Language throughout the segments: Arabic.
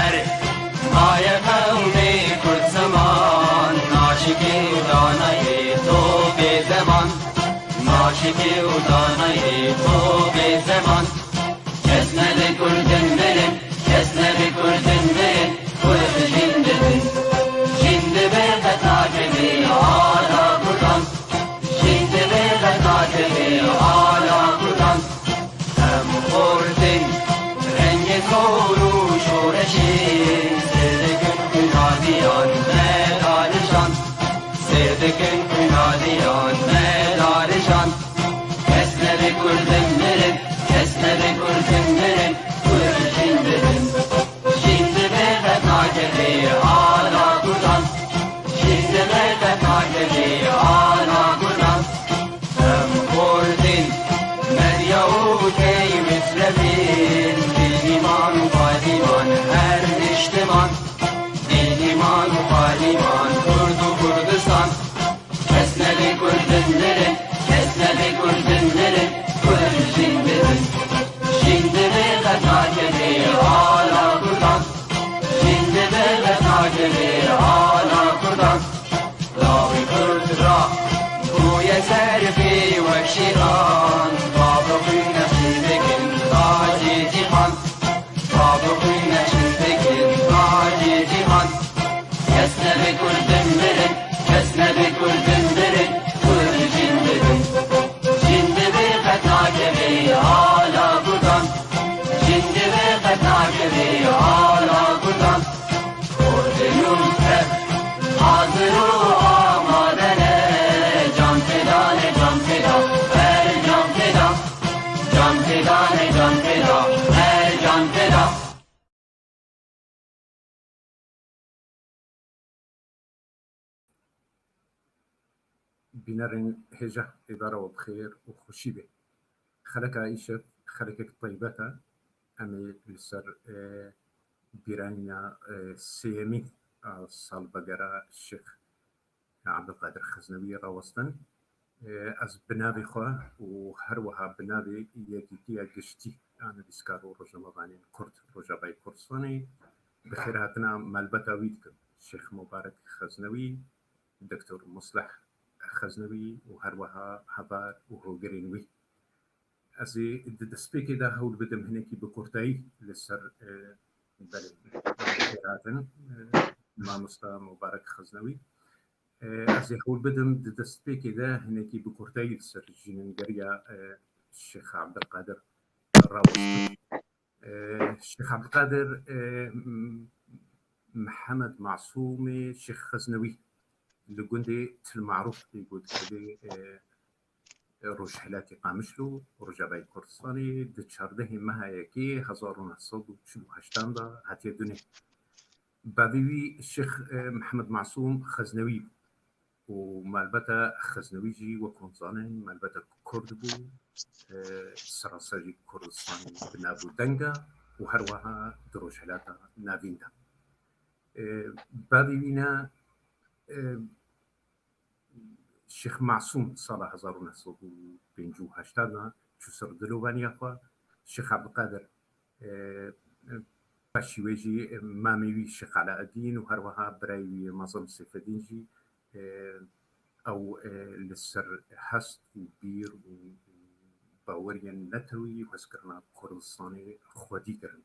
أري آية قومي كل زمان ناشكي وداني تو بزمان ناشكي وداني تو بزمان كسنا لكل دمرن كسنا لكل دمرن كل جندن جند بيغت ناجمي على قدام جند بيغت ناجمي على قدام هم خوردن رنگ کورو شورشی سردکن کنادیان مدارشان سردکن کنادیان مدارشان کسنه بکردن مرن کسنه بکردن مرن کرد جندن جند بغت ناجلی آلا کردن جند بغت ناجلی آلا کردن هم خوردن مریو کی مثل ایمان و پادیمان هر اجتماع ایمان و پادیمان کرد و کردستان کسنه بی کردن نره کسنه بی کردن نره کرد جندن جند بغت ناجلی آلا کردن جند بغت ناجلی آلا کردن لاوی کرد را گوی سرفی و شیران بابروی نشیدگن تاجی جیهان بابروی نشیدگن تاجی جیهان کسنه بکردن مرن کسنه بکردن مرن کرد جندن جند بغت ناجلی آلا کردن جند بغت ناجلی آلا کردن کردنون تر حاضر و آمادنه جان فدانه جان فدا هر جان فدا جان فدانه جان فدا هر جان فدا بنرن هجة إدارة وبخير وخشي به خلك عيشة خلكك طيبتها أمي لسر بيرانيا سيمي صال بقرة الشيخ عبد القادر خزنوي راوستن از بنابي خوا وهروها بنابي يكيتيا قشتي أنا بسكارو رجا مبانين كرد رجا باي كردستاني بخيراتنا مالبتا ويدكم الشيخ مبارك خزنوي دكتور مصلح خزنوي وهروها هبار وهوغرينوي أزي دسبيكي دا هول بدم هناكي بكورتاي لسر بخيراتن ما مستا مبارك خزنوي أزي هول بدم دسبيكي دا هناكي بكورتاي لسر جيننجريا الشيخ عبد القادر راوستن الشيخ عبد القادر محمد معصومي شيخ خزنوي اللي قندي المعروف يقول كده رجحلاتي قامشلو ورجباي كردستاني دتشارده ما هيكي 1948 دا هاتي الدنيا بابي الشيخ محمد معصوم خزنوي ومالبتا خزنويجي وكونزانين مالبتا كردبو سراسري كردستاني بنابو دنگا وهروها درجحلاتا نافيندا بابي بينا الشيخ معصوم صالح 1958 شو سر دلوباني أخوة الشيخ عبد القادر باشيويجي ماميوي الشيخ علاء الدين وهروها برايوي مظلم سيف الدين جي أو للسر حست وبير وباوريا نتوي وذكرنا كردستاني خودي كرن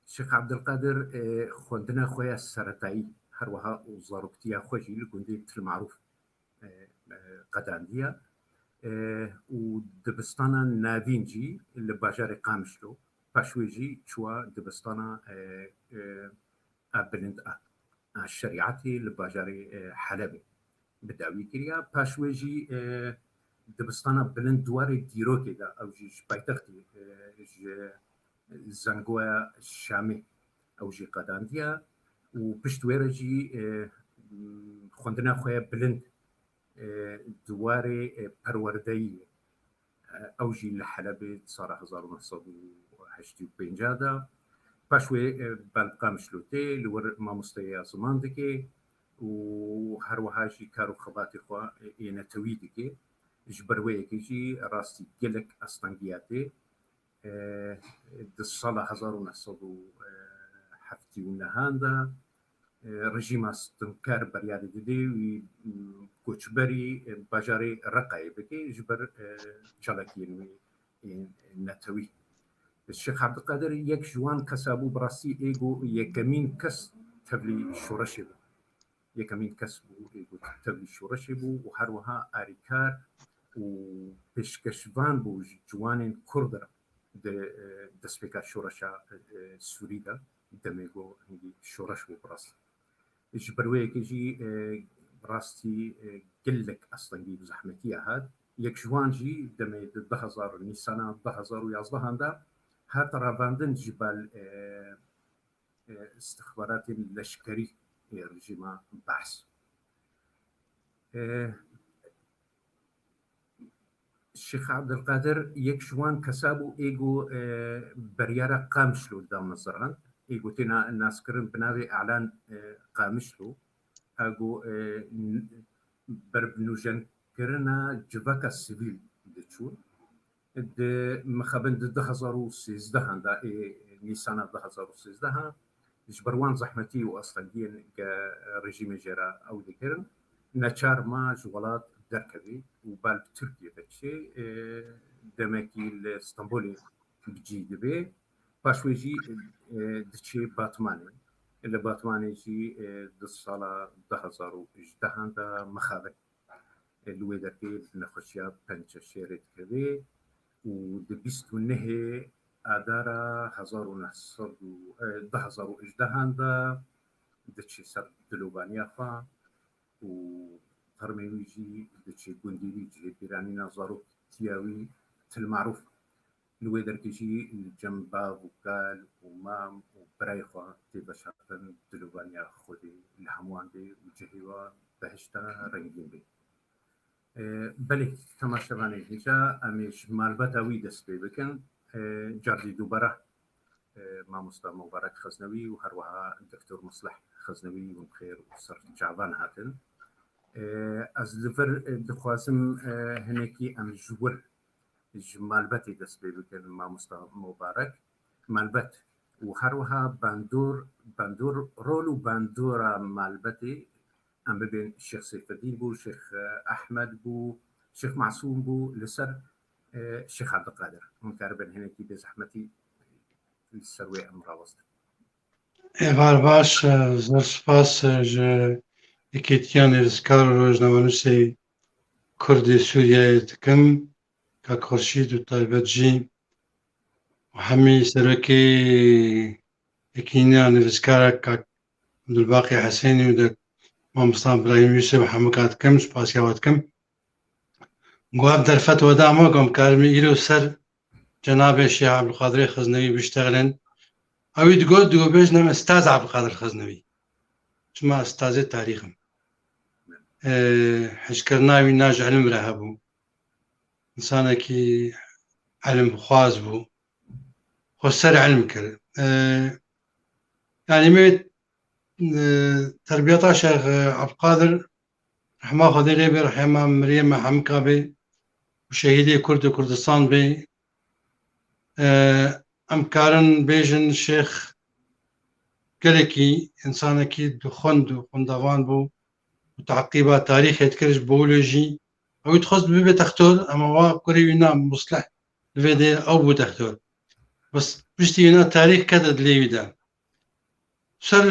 الشيخ عبد القادر خوندنا خويا السرطاي هروها وزاروكتيا خوجي لقندي المعروف قدانديا ودبستانا نافينجي اللي باجاري قامشلو باشويجي شوا دبستانا بلند الشريعتي اللي باجاري حلبي بداوي كريا باشويجي دبستانا بلند دواري ديروكي دا او جي بايتختي زنگوه الشامي او جي قدانديا وبشتويرجي خوندنا خويا بلند دواري پروردهی او جي لحلبي صار 1985 جادا باشوي بالقام شلوتي لور ما مستيا زماندكي وهروهاجي كارو خباتي خوا ينتويدكي جبروي كيجي راستي جلك استنجياتي الصلاة 1970 رژیم استنکار بریاری دیدی و کوچبری باجاری رقای بکی جبر چالکین نتوی الشيخ عبد القادر يك جوان كسابو براسي ايجو يكمين كس تبلي شورشبو يكمين كسبو ايجو تبلي شورشبو وهروها اريكار وبشكشفان بو جوان كردر دسبيكا شورشا سوريدا دميجو هنجي شورشبو براسي جبروي كيجي براستي قلك اصلا جي بزحمتية هاد يك جوان جي دمي دهزار نيسانا دهزار ويازدهان دا هات راباندن جبال استخبارات اللشكري رجيم بحث الشيخ عبد القادر يكشوان كسابو ايجو بريارة قامشلو دام الزران ايجو تينا الناس كرن بناوي اعلان قامشلو ايجو بربنوجن كرنا جباكا السبيل دتشون مخابن 2013 هندا نيسان 2013 جبروان زحمتي واصلا دين رجيم جرا او ذكرن نشار ما جولات دركبي وبال تركيا دشي دمكي الاسطنبولي بجي دبي باشويجي دشي باتماني اللي باتماني جي الصاله 2011 هندا مخابن الويدكي نخشيا بنش شيرت كبي ودبست النهي أدارا 2011 دا دتشي سر دلوبانيا فا وترميويجي دتشي قنديريجي بيراني نظرو تياوي تالمعروف الويدر كيجي الجنبا وقال ومام وبرايخوا تيبشاتن دلوبانيا خودي الحموان دي وجهيوا بهشتا رنگين بي بله تماشاوانه هیچا امیش مالباتاوی دست بی بکن جاردی دوباره ماموستا مبارک خزنوی و هروها دکتور مصلح خزنوی و بخیر و سر جعبان هاتن از لفر دخواسم هنکی ام جور مالباتی دست بی بکن ماموستا مبارک مالبات و هروها باندور رول و باندورا مالباتی ام ببین الشيخ سيف الدين بو الشيخ احمد بو الشيخ معصوم بو لسر الشيخ عبد القادر مقاربا هنا كي بزحمتي السروي امر وسط باش زر سپاس اکیتیان ارزکار روزنامه‌نویس کرد سوریه دکم که خورشید و طایبت جی و همی سرکی اکیتیان ارزکار که عبدالباقی حسینی و دک مامستان ابراهيم يوسف حمكات كم سباسيوات كم قواب در فتوى دعمكم كارمي إلو سر جناب الشيخ عبد القادر الخزنوي بيشتغلن أو يتقول بيجنا أستاذ عبد القادر الخزنوي شما أستاذ التاريخ حشكرناوي ناج علم رهبو إنسانا كي علم خواز بو خسر علم كر يعني ميت تربية الشيخ عبد القادر رحمه خدي غيبي رحمه مريم حمكة بي وشهيدي كردستان بي أمكارن بيجن الشيخ كلكي إنسان أكيد خند وخندوان بو وتعقيبات تاريخ يتكرج بيولوجي أو يتخص ببي تختور أما هو كوري ينام مصلح الفيدي أو بو تختور بس بشتي ينا تاريخ كدد ليودا سر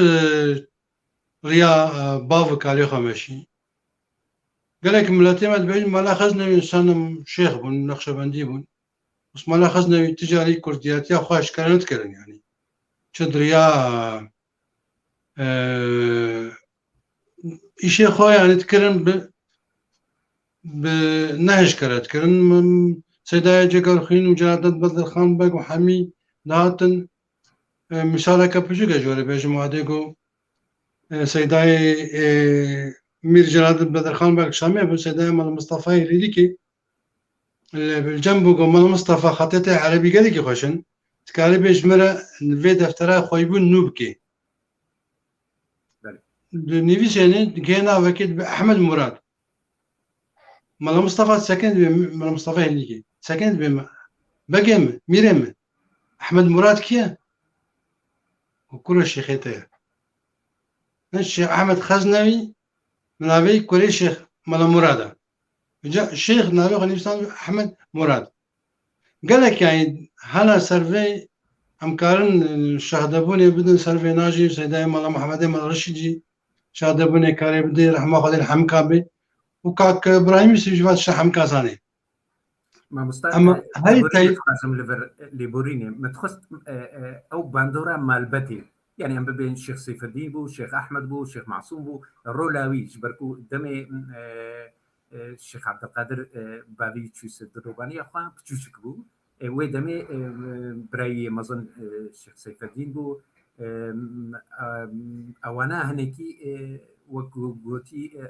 ريا بافك عليه خمشي قالك ملاتي ما تبين ما لا خزنا إنسان شيخ بن نقشبندي بن بس ما لا خزنا تجاري كرديات يا خاش كانت كرن يعني شد ريا إشي خويا يعني تكرن بنهج كرت كرن سيدايا جاكر خين وجادت بدر خان بق وحمي ناتن مثالك بجوجا جوري بيجمع ديكو سيداي مير جلاد بدر خان بق شامي بو سيداي مال مصطفى يريديكي بالجنب مال مصطفى خطيته عربي قالك خوشن تكالي بيجمرا في دفترا خويبون نوبكي نيفيس يعني جينا وكيد بأحمد مراد مال مصطفى سكند مال مصطفى هنيكي سكند بما بقيم ميرم أحمد مراد كيه وكل الشيخيته الشيخ أحمد خزنوي من أبي كل شيخ ملا مرادة جاء الشيخ نابي غنيستان أحمد مراد قال لك يعني هلا سيرفي أمكارن شهدبوني بدون سيرفي ناجي سيداي ملا محمد ملا رشيدي شهدبوني كاري بدي رحمة خدين حمكابي وكاك إبراهيم يسجفات شحم كاساني ما مستعد أما هاي ليبوريني تاي تقاسم ليبوريني متخص او باندورا مالبتي يعني ام بين الشيخ سيف الدين بو الشيخ احمد بو الشيخ معصوم بو الرولاوي جبركو دمي الشيخ عبد القادر بابي تشوس الدروباني اخوان بتشوشك بو وي دمي براي مظن الشيخ سيف الدين بو اوانا هنيكي وقوتي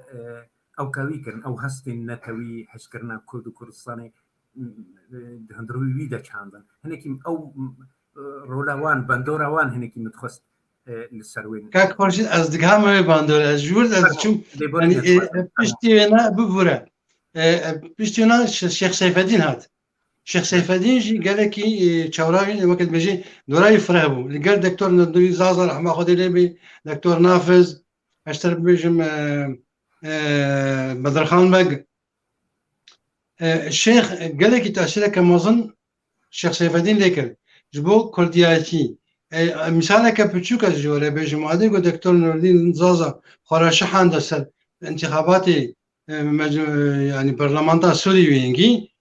او كويكن او هستن نتوي حشكرنا كرد وكردستاني هندروي ويدا چاندن هنيكي او رولاوان باندوراوان هنيكي متخص للسروين كاك خورشيد از دقها ما باندور از جورد از چوم يعني بشتي هنا بفورا بشتي هنا الشيخ سيف الدين هات الشيخ سيف الدين جي قال لك تشاوراوي وقت بيجي دوراي فرهبو اللي قال دكتور ندوي زازا رحمه خدي لبي دكتور نافذ اشتر بيجم بدر خان بق الشيخ قال لك تأثيره كمظن الشيخ سيف الدين ليكر جبو كردياتي مثالك بتشوك الجوله بجماعه دكتور نور الدين زازا خراشحان دسل انتخاباتي يعني برلمانتا سوري وينجي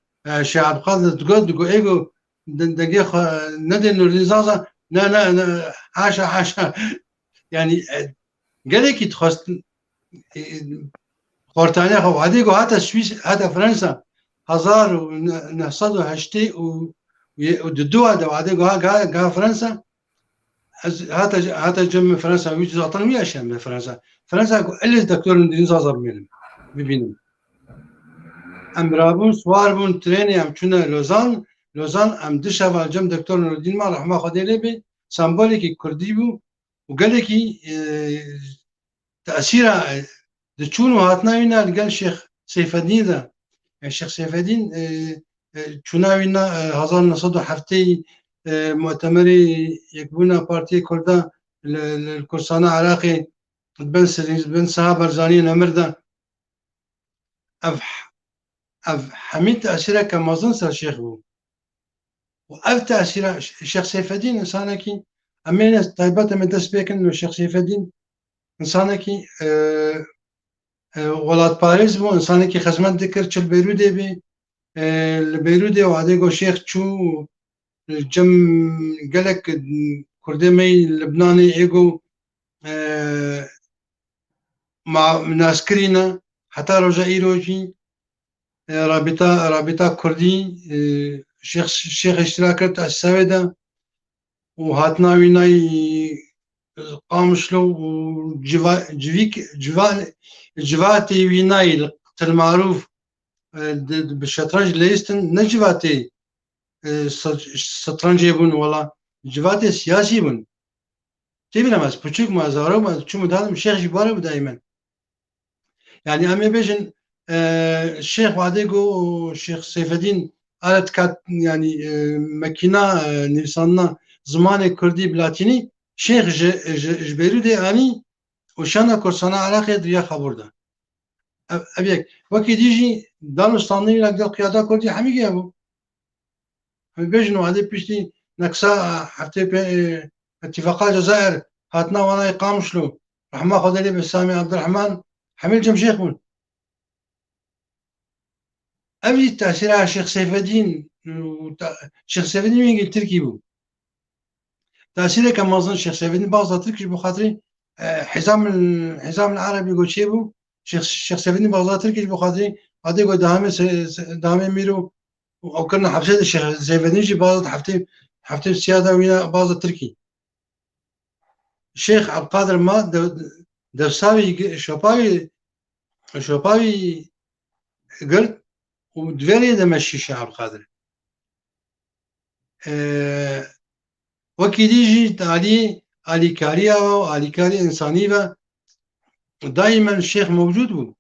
شعب قاد تقول ايجو دقيقه ندى نور الدين زازا لا حاشا يعني قال لك تخص خورتانيا خو عاديكو حتى سويس حتى فرنسا 1908 وددوها دو عاديكو ها فرنسا هذا جم فرنسا ويجي أطلمي أشياء من فرنسا اللي دكتور ندين زازر منهم ببينهم أمرابون سواربون تريني أم شنا لوزان أم دشوا جم دكتور ندين ما رحمة خدي لبي سامبوليكي كردي بو وقال لك تأثيره دشون وهاتنا وينا قال الشيخ سيف الدين ذا الشيخ سيف الدين شناوينا 1907 مؤتمري يكبونا بارتي كردا الكرسانة عراقي بن سها برزاني نمردا أف حميد تأثيره كمازن سر الشيخ بو وأف تأثيره الشيخ سيف الدين إنسانكي أمين طيبات من تسبيك إنه الشيخ سيف الدين إنسانكي ولاد باريس بو إنسانكي خدمت ذكر تشل بيرودي بي البيرودي وعديكو شيخ تشو جم قالك كردمي لبناني ايجو مع ناسكرينا حتى رجع ايروجي رابطة كردي الشيخ اشتراكات السويدة وهاتنا ويناي قامشلو جواتي ويناي المعروف بالشطرنج ليستن نجواتي شطرنج بون ولا جواتي سياسي بون تبينا ماس بوچوك ما زارو ما چو مدام شيخ جباره دائما يعني امي بيجن الشيخ وعديكو الشيخ سيف الدين قالت كات يعني ماكينه نيسانا زمان كردي بلاتيني شيخ جبيرو دي اني وشانا كورسانا عراقي دريا خبر ده ابيك وكي ديجي دانستاني لك قياده كردي حميقي ابو بيجنو هذه بيشتي نكسا حتى اتفاقات الجزائر هاتنا وانا يقامشلو رحمه خدي لي بسامي عبد الرحمن حميل جم شيخون ابي تاثير على الشيخ سيف الدين الشيخ سيف الدين مين قلت تركيبو تاثيره كما اظن الشيخ سيف الدين بعض تركي بخاطري حزام العربي يقول شيبو الشيخ سيف الدين بعض تركي بخاطري هذا يقول دامي ميرو او كنا حبسه الشيخ سيف الدين جي بعض حفتي السياده ويا بعض التركي الشيخ عبد القادر ما دفساوي شوباوي قلت ودفيري دمشي الشيخ عبد القادر وكي ديجي علي كاريا وعلي كاري إنساني دائما الشيخ موجود بو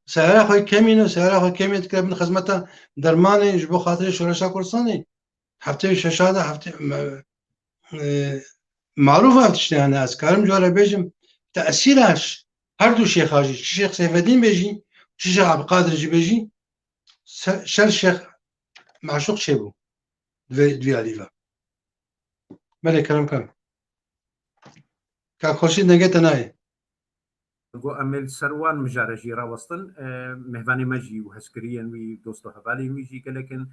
سيارة خوي كمينو سيارة خوي كمين تكلم من خدمته درماني جبو خاطري شورشا كورساني هفته ششاده هفته معروفه هفتشتي انا اسكارم جوره بيجم تاثيرش هر دو شيخ هاجي شيخ سيف الدين بيجي شيخ عبد القادر جي بيجي شر شيخ معشوق شيبو دوی عليفا ملك كلام كان كخورشيد نجت ناي جو امل سروان مجارجي راوستن مهفاني مجي وهسكريا وي دوستو هفالي ويجي لكن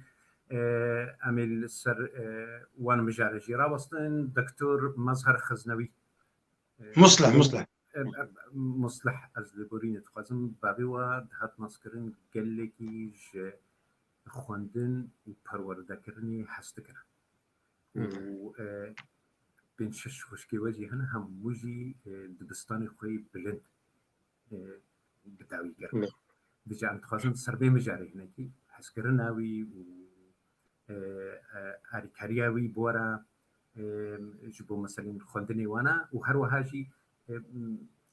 امل سر وان مجارجي راوستن دكتور مظهر خزنوي مصلح مصلح از لبورين تخازم بابي و دهات ناسكرن قلكي خوندن و پروردكرني حستكر و بين شش وشكي وجي هنا هم وجي دبستاني خوي بلند بداوي قرن دجا عم تخازن سربي مجاري هناكي حسكرناوي و أريكارياوي بورا جبو مثلا خوندني وانا وهرو هاجي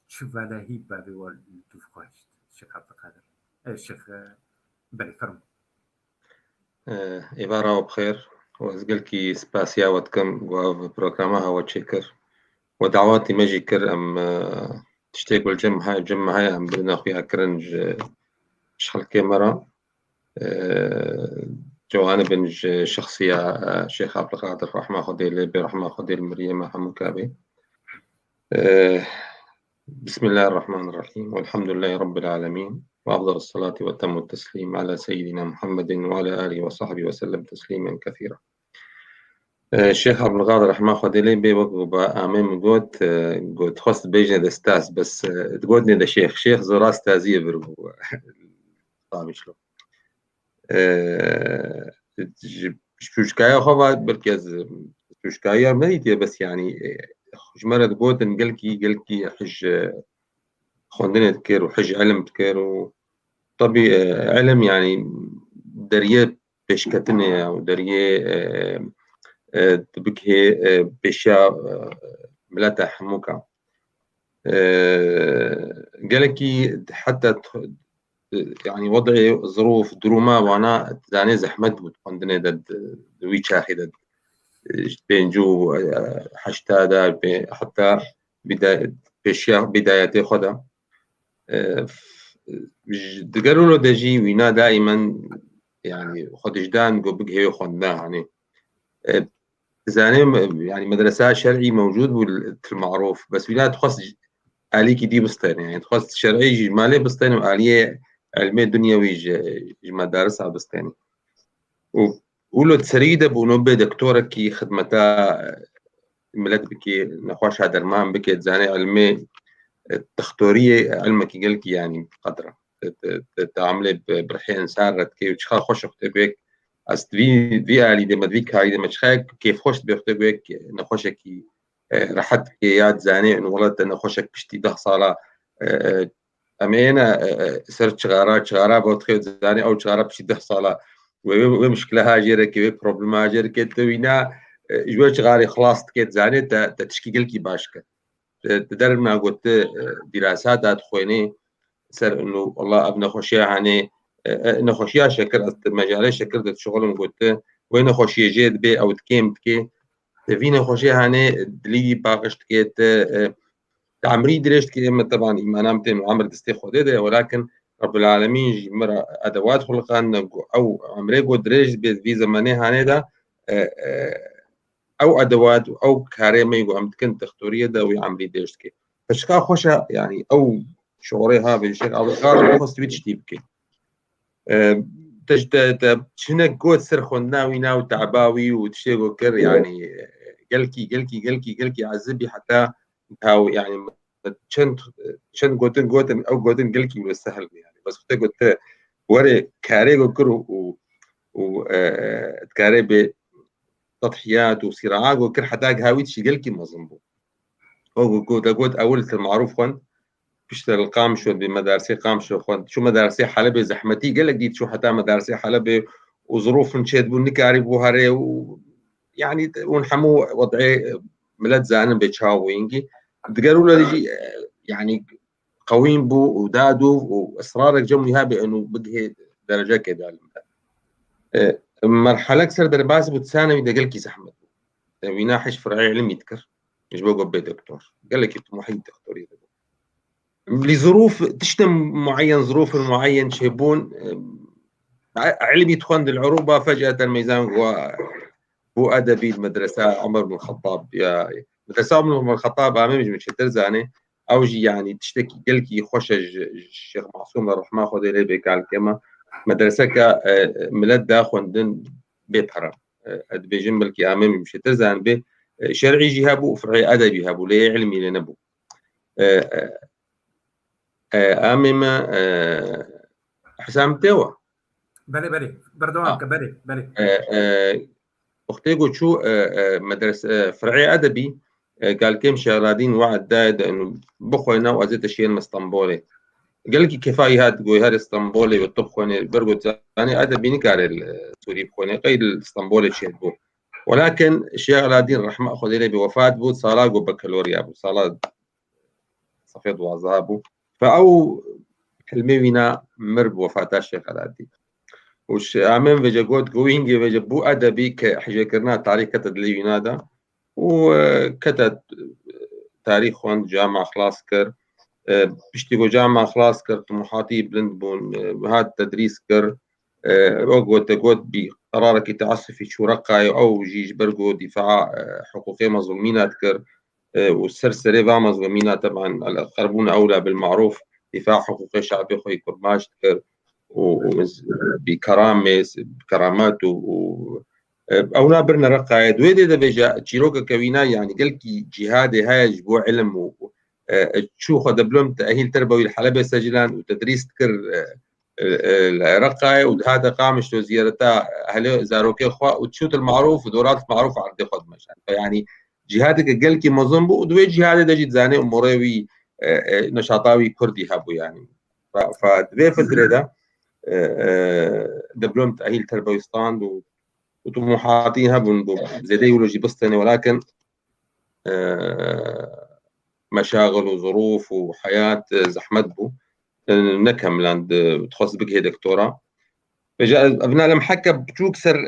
شفالاهي بابي والدوف خواهشت الشيخ عبد القادر الشيخ بلي فرم عبارة بخير وأزقلكي سباسيا وتكم وبروغرامها وتشكر ودعواتي مجي كر أم تشتاقوا الجمع هاي أم بدنا فيها كرنج شخل كاميرا جوانب شخصية شيخ عبد القادر رحمة خديل برحمة خديل مريم محمود كابي بسم الله الرحمن الرحيم والحمد لله رب العالمين وأفضل الصلاة وأتم التسليم على سيدنا محمد وعلى آله وصحبه وسلم تسليما كثيرا. الشيخ عبد القادر رحمه خديلي بيوقع أمام قد خست بيجنا دستاس بس تقولني ده شيخ زراس تازيه بربو طامي شلو شوشكايا خوا بركز شوشكايا مديتي بس يعني جمرة قوت قلكي حج خوندني تكير وحج علم تكير وطبي علم يعني دريه بشكتني أو دريه تبكي بشا ملاتا حموكا قالكي حتى يعني وضعي ظروف دروما وانا زاني زحمت بتقندني دوي شاهدت بين جو حشتادا حتى بدايتي خدا قالوا له دجي وينا دائما يعني خدجدان جو بقى خدنا يعني زاني يعني مدرسة شرعي موجود بالمعروف بس ولا تخص آلية دي بستان يعني تخص شرعي جمالي بستان وآلية علمية دنيوي مدارسها بستاني وقولوا تسريدة بونوبة دكتورة كي خدمتها ملت بكي نخوش هذا درمان بكي زاني علمي التختورية علمك يقلك يعني قدرة تعملي برحين سارت كي وتشخال خوش اختبك از دوی آلی دم دوی کاری دم چخک کیف خوش بیفته گویک نخوشکی راحت کی یاد زانی إنه ولد نخوشک بشتی 10 ساله أمينا سرت شغارة بوتخيل زاني أو شغارة بشي 10 ساله ومشكلة هاجرة كي بروبلم هاجر كي وينا جوا شغاري خلاص كي زاني تشكيل كي باشك تدرب ما قلت دراسات أدخويني سر إنه والله أبنا خوشيا يعني نخوشيا شكر مجالي شكر شغل قلت وين خوشيا جيد بي أو تكيم تكي فينا خوشيا يعني دلي باقشت كيت تعمري دريشت كي طبعا إيمانا متين وعمر دستي خودي ولكن رب العالمين جمرة أدوات خلقان أو عمري قد دريش في زماني هاني دا أو أدوات أو كاريمي وعم تكن تختورية دا ويعمري دريشت كي فشكا خوشا يعني أو شعوريها بالشيخ أو الغار خص تبكي شنك قوت سرخون ناوي ناو تعباوي وتشيغو كر يعني قلكي عزبي حتى هاو يعني شن قوتن او قوتن قلكي من السهل يعني بس قلت وري كاريغو كر و كاري بتضحيات وصراعات وكر حتى هاويت شي قلكي مظنبو هو قلت اول المعروف خون بيشتغل القامشو بمدارسي قامشو شو مدارسي حلبة زحمتي قال لك ديت شو حتى مدارسي حلبة وظروف نشيد بونكاري بوهاري يعني ونحمو وضعي ملت زانن بتشاوينجي قالوا له يجي يعني قويم بو ودادو واصرارك جمعي بانه بقي درجه كذا مرحلة كسر درباس بتسانة دقلكي زحمة ويناحش فرعي علم يذكر مش بقول بي دكتور قال لك طموحي دكتوري لظروف تشتم معين ظروف معين شيبون علم يدخل العروبة فجأة الميزان هو أدبي المدرسة عمر بن الخطاب يا مدرسة عمر بن الخطاب أمامي مش ترزاني أو جي يعني تشتكي قلكي خوش الشيخ معصوم الرحمن خذ إليه بكال كما مدرسة كملد خوندن بيت حرام أدبي جنبل كي أمامي مش ترزان به شرعي جهابو فرعي أدبي هابو ليه علمي لنبو أمام حسام توا بله بردوان بله أختي قلت شو مدرسة فرعي أدبي قال كم شهرادين وعد دايد إنه بخوينا وأزيد الشيء المستنبولي قال لك كفاية هاد قوي هاد اسطنبولي والطبخوني برقد أنا أدبي نكار السوري بخوني قيد الاسطنبولي شيء بو ولكن الشيخ الدين رحمه أخذ إليه بوفاة بود صلاة وبكالوريا بو صلاة صفيد وعذابه فأو حلمينا مر بوفاة الشيخ الدين وش عمين فيجا قوت قوينجي فيجا بو أدبي كحجي كرنا تاريخ كتد لي ينادا وكتد تاريخ وان جامعة خلاص كر بشتيقو جامعة خلاص كر طموحاتي بلند بون هاد تدريس كر وقوت بقرارك تعصفي شو رقاي أو جيج برقو دفاع حقوقي مظلومينات كر والسرسري فا مظلومينات طبعا الأقربون أولى بالمعروف دفاع حقوقي شعبي خوي كرماش كر بكرامات او نابرنا رقاية دويدي دا بيجا تشيروكا كوينا يعني قلكي جهادي هاي جبو علم شو خد بلوم تأهيل تربوي الحلبة سجلان وتدريس تكر الرقاية وهذا قامش وزيارتا أهل زاروكي خوا وتشوت المعروف ودورات المعروف عرضي خد مشان يعني جهادك قلكي مظنبو ودوي جهادي دا جيت زاني ومروي نشاطاوي كردي هابو يعني فدوي فترة دا دبلوم تأهيل تربوي ستاند وطموحاتي زي يولوجي بسطني ولكن مشاغل وظروف وحياة زحمت بو نكم لاند تخص بك هي دكتوراه فجاء ابناء لم حكى بتوكسر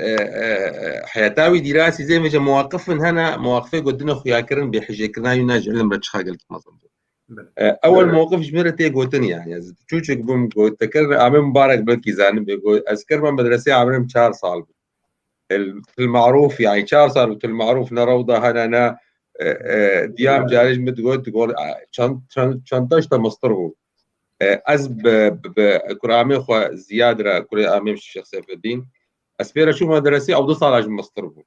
حياتاوي دراسي زي ما جا مواقف من هنا مواقفي قدنا خويا كرن بحجي كرنا يناج علم رتشخا قلت مظبوط اول موقف جمرتي قوتني يعني تشوشك بوم قوت تكرر عامل مبارك بلكي زان بيقول اذكر من مدرسه عمرهم 4 صال المعروف يعني 4 صال المعروف نروضه هنا ديام جارج متقول تقول شنطش تمسطره از بكرامي خو زياد كرامي الشيخ سيف الدين اسبير شو مدرسه او 2 صال مسطره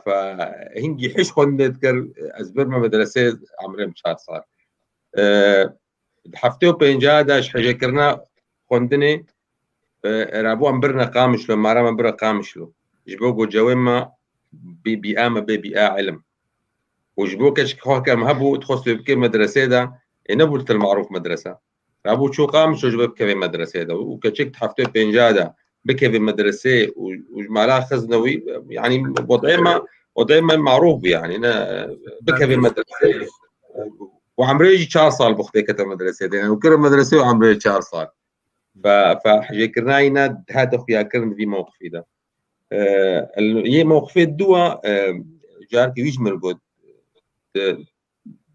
فهنجي حش خندتكر أزبر ما مدرسة عمرهم 4 صار حفتو بينجادا حاجة كرنا خندني رابو أمبرنا قامش له مارا أمبرنا قامش له جبوكو جويما ببيئة ببيئة علم وجبوكش كم هبو تخص بكي مدرسة دا نبولت المعروف مدرسة رابو شو قامش وجبوك كيف مدرسة دا وكشكت حفتو بينجادا بكي في مدرسة وجمالا خزنوي يعني وضعي ما معروف يعني أنا بكي في مدرسة وعمري 4 صال بختي كتب مدرسة يعني وكل مدرسة وعمري 4 صال فحاجة كرناينا هذا خويا كرن في موقفي ده هي موقفي الدوا جاركي يجمل قد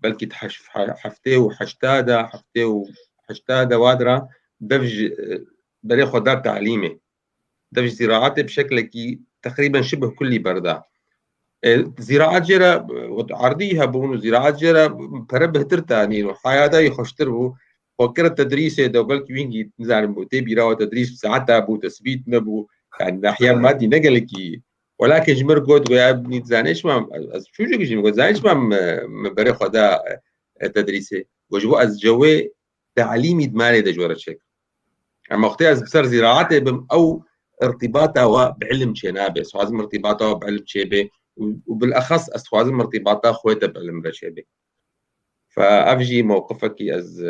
بلكي تحش حفتي وحشتادا حفتي وحشتادا وادرا دفج بري خدار تعليمي دفج زراعتي بشكل كي تقريبا شبه كلي بردا زراعات جرا عرضيها بونو زراعات جرا بربه ترتاني وحيادا يخشتربو فكرة تدريس ده بلكي وينجي نزار بوتي بيراو تدريس ساعتها بو تثبيت نبو يعني احيانا مادي نقلكي ولكن جمر قد ويا ابني زانيش ما شو جيجي قد زانيش ما بري خدا تدريسي وجو از جوي تعليمي دمالي ده جورا شكل اما اختي از بصير زراعتي بم او ارتباطها بعلم شنابه سوازم ارتباطها بعلم شيبه وبالاخص اسوازم ارتباطها خويته بعلم رشيبه فافجي موقفك از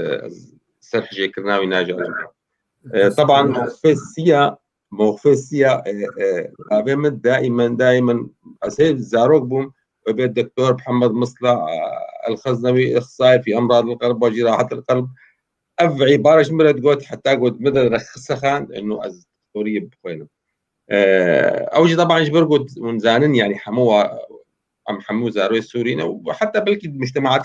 سرح جي كرناوي ناجي طبعا موقفي السيا ابيمد دائما اسيب زاروك بوم وبيت الدكتور محمد مصلح الخزنوي اخصائي في امراض القلب وجراحه القلب عباره شمرت قلت حتى قلت مدى رخصخان انه از دكتوريه بخوينا أوجي طبعا جبرقو منزانن يعني حموها عم حمو زاروي السوريين وحتى بلكي مجتمعات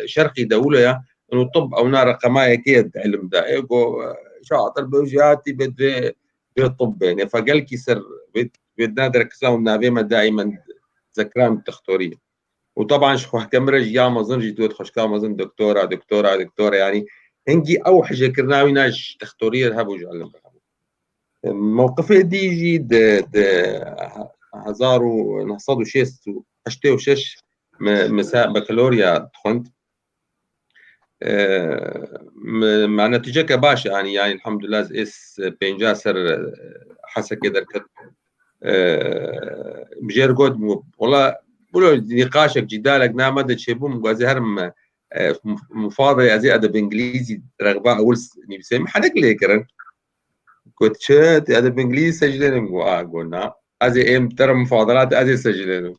شرقي دولة إنه طب أو نار رقمية كيد علم دا إيجو شاطر بوجهاتي بدي بالطب يعني فقال كي سر بدنا كسام نابيما دائما ذكران الدكتورية وطبعا شو كمرج يا مازن جيتوت خوش مازن دكتورة يعني هنجي أو حاجة كرناوي ناش دكتورية هبوج علم موقفي دي يجي هزارو نحصدو شيستو أشتي وشش مساء بكالوريا دخنت مع نتيجة كباشا يعني الحمد لله إس بينجا سر حسا كده كت بجير قد والله بقولوا نقاشك جدالك نامد تشيبو مغازي هرم مفاضل أزي أدب إنجليزي رغباء أول نبسم حدك ليكرن كنت شات أدب إنجليزي سجلين قلنا أزي إم ترى مفاضلات أزي سجلين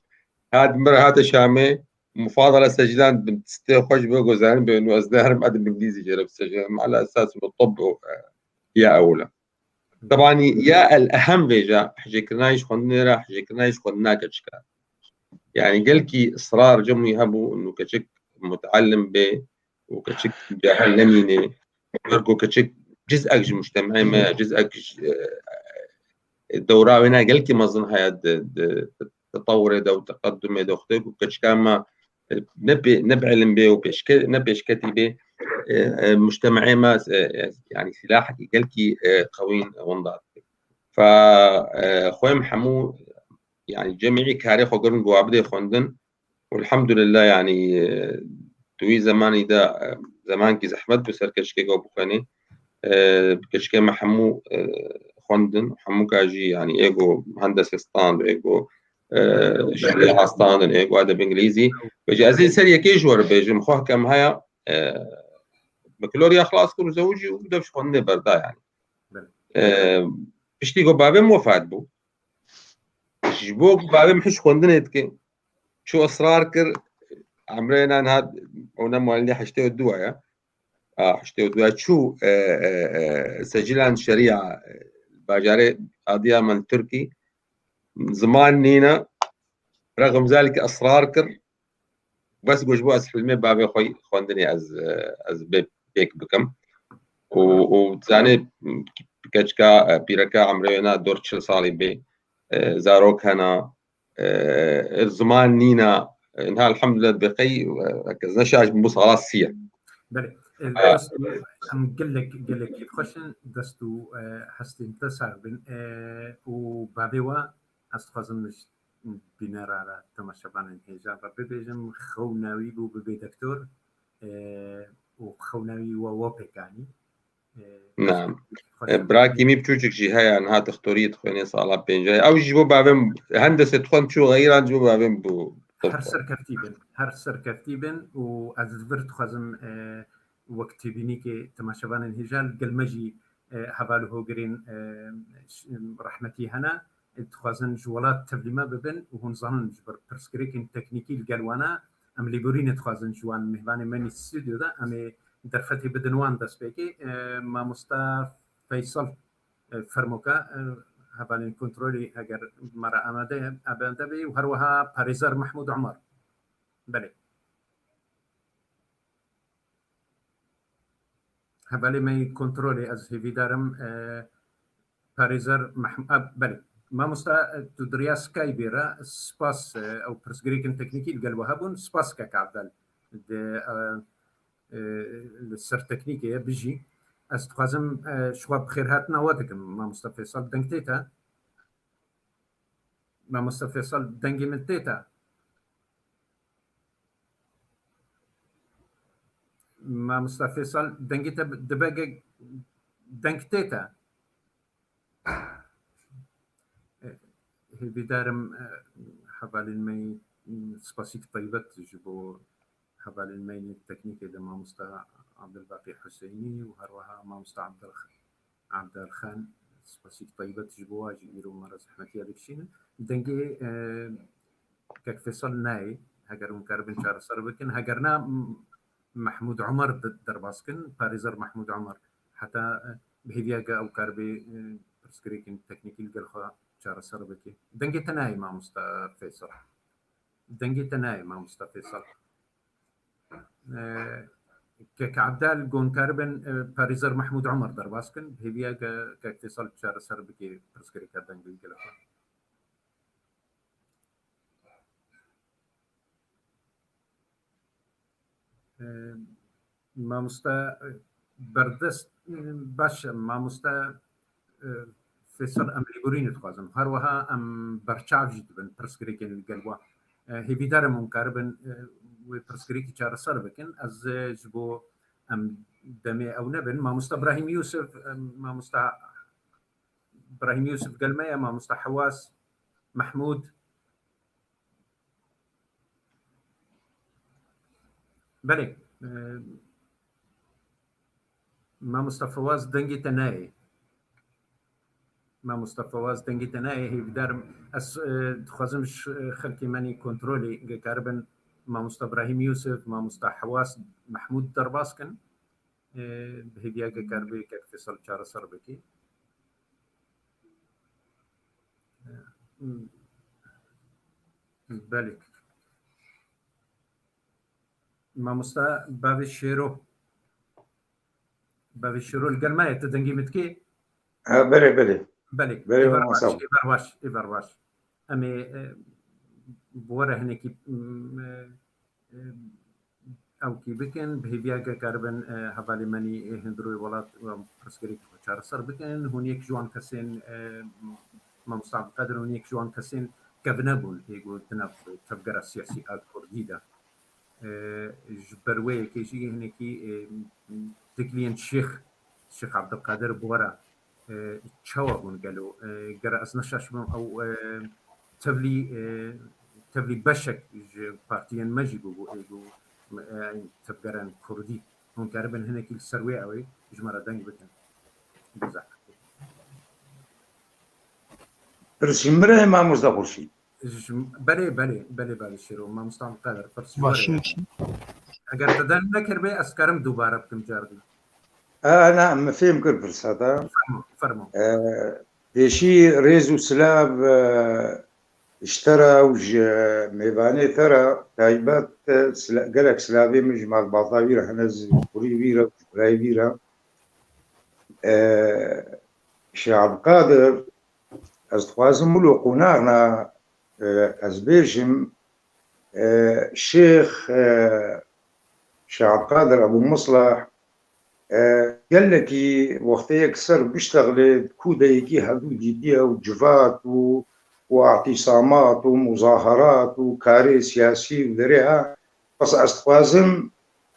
هاد مرة هذا شامي مفاضلة سجلان بنت ستي خوش بيقو زين بأنه أزدهرم أدب إنجليزي جرب سجلان على أساس بالطب يا أولى طبعا يا الأهم بيجا حجيكنايش خنيرة حجيكنايش خناك أشكال يعني قالكي إصرار جم يهبوا إنه كشك متعلم به وكشك جاهل لميني بركو كشك جزءك مجتمعي ما جزءك الدورة هنا قالكي مظن هاي تطور ده وتقدم ده وخطيب وكشكاما نبي علم به نبي شكتي به مجتمعي ما يعني سلاح قالكي قوين ونضات فخوي محمود يعني جميعي كاري خقرن قوابدي خوندن والحمد لله يعني توي زماني ده زمان كي زحمت بسر كشكي قو بخاني كشكي محمو خوندن حمو كاجي يعني ايجو مهندس ستاند ايجو شريعة ستاند ايجو ادب انجليزي بيجي ازي سريع كيجور بيجي مخوح كم هيا بكالوريا خلاص كل زوجي وبدأش خوندن بردا يعني بشتي قو بابي موفاد بو جبوك بابي محش خوندن يتكي شو اصرار كر عمرنا نهاد ونمو اللي حشتي الدوايا حشتي الدوايا شو سجلان شريعة باجاري قضية من تركي زمان نينا رغم ذلك اصرار كر بس جوجبو اسفلمي بابي خوي خوندني از بيك بكم وزاني كاتشكا بيركا عمرنا دور تشل صالي بي زاروك هنا الزمان نينا انها الحمد لله بقي كذا شاج بمص خلاص سيا بله ام قال لك يخشن دستو حستين تسع بن وبابيوا استخزم مش بنار على تماشبان الحجاب ببيجم خوناوي بو ببي دكتور وخوناوي ووبك يعني نعم براكي مي بتوجك جي هاي عن هات اختورية تخويني صالة بينجاي او جيبو بابن هندسة تخون شو غير عن جيبو بابن بو هر سر كفتيبن وازفرت خزم وقت بينيك تماشبان الهجال قلمجي هبالو هوغرين رحمتي هنا تخزن جوالات تبليما ببن وهون ظنن جبر برسكريكين تكنيكي القلوانا ام ليبورين تخزن جوان مهباني مني السيديو ده امي درفتي بدنوان دس بيكي ما مستا فيصل فرموكا هبالين كنترولي اگر مرا اماده ابندبي وهروها باريزر محمود عمر بله هبالي ماي كنترولي از هيفي دارم باريزر محمود بله ما مستا تدريا سكاي بيرا سباس او برسجريكن تكنيكي القلب هابون سباس كعبدال السر تكنيكي بيجي استخدم شو بخير هاتنا ودكم ما مصطفى صل دنكتيتا ما مصطفى صل دنجي من تيتا ما مصطفى صل دنجيتا دباجة دنكتيتا هي بدارم حبال المي سباسيك طيبات جبو حبال المي التكنيكي لما مصطفى عبد الباقي حسيني وهروها ما مستعد عبد الخان سباسيك طيبة جبوها جيرو مرة زحمتي هذيك الشيء دنجي كك فيصل ناي هجرون كاربن شار صربكن هجرنا محمود عمر درباسكن باريزر محمود عمر حتى بهدياجا او كاربي برسكريكين تكنيكي القلخة شار سربكي دنجي تناي ما مستا فيصل دنجي تناي ما مستا فيصل كعبدال جون كاربن باريزر محمود عمر درباسكن هيبيا كاتصال شار سربكي برسكريكا دنجي القلخة ما مستا بردست باش ما مستا فيصل ام ليبورين تخازن هروها ام برچاف جد بن برسكريكن القلبوا هي بيدار منكربن وبرسكريكي شار سر بكن از جبو ام دمي او نبن ما مستا ابراهيم يوسف ما مستا ابراهيم يوسف قلمية ما مستا حواس محمود بلي ما مصطفى واز دنجي تناي ما مصطفى واز دنجي تناي هي بدار اس تخزمش خلكي ماني كنترولي كاربن ما مصطفى ابراهيم يوسف ما مصطفى حواس محمود درباسكن هي بياجا كاربي كفصل شار سربكي بالك ما مصطفى باب الشيرو بابشرو القلماية تدنجي متكي بلي إبرواش أمي بورا هناكي أو كي بكن بهبياجا كاربن هفالي ماني هندروي ولات برسكريك شار صار بكن هنيك جوان كسين ما مصعب قدر هنيك جوان كسين كبنبون يقول تنف تفجر السياسي أكبر جديدة جبروي كيجي هناكي تكلين الشيخ عبد القادر بورا تشاورون قالوا قرأ أصنشاش أو تبلي بشك بارتيان مجيبو تبقران كردي هون كاربن هنا كل سروي أوي جمرة دنج بكن بزاف رسمره ما مصدق شيء بلي شيرو ما مستعمل قادر اگر تدن نكر بي اسكرم دوباره بكم جاردي نعم فهم كل فرصة فرمو بيشي ريزو سلاب اشترى وج ميباني ترى تايبات قالك سلابي مجمع باطاوير حنز كوري بيرا براي بيرا شعب قادر أستخوازم ملو قناغنا أزبيجم الشيخ شعب قادر أبو مصلح قال لك وقت يكسر بيشتغل كوديكي حدودي بيها وجفات واعتصامات ومظاهرات وكاري سياسي ودريها بس أستخوازم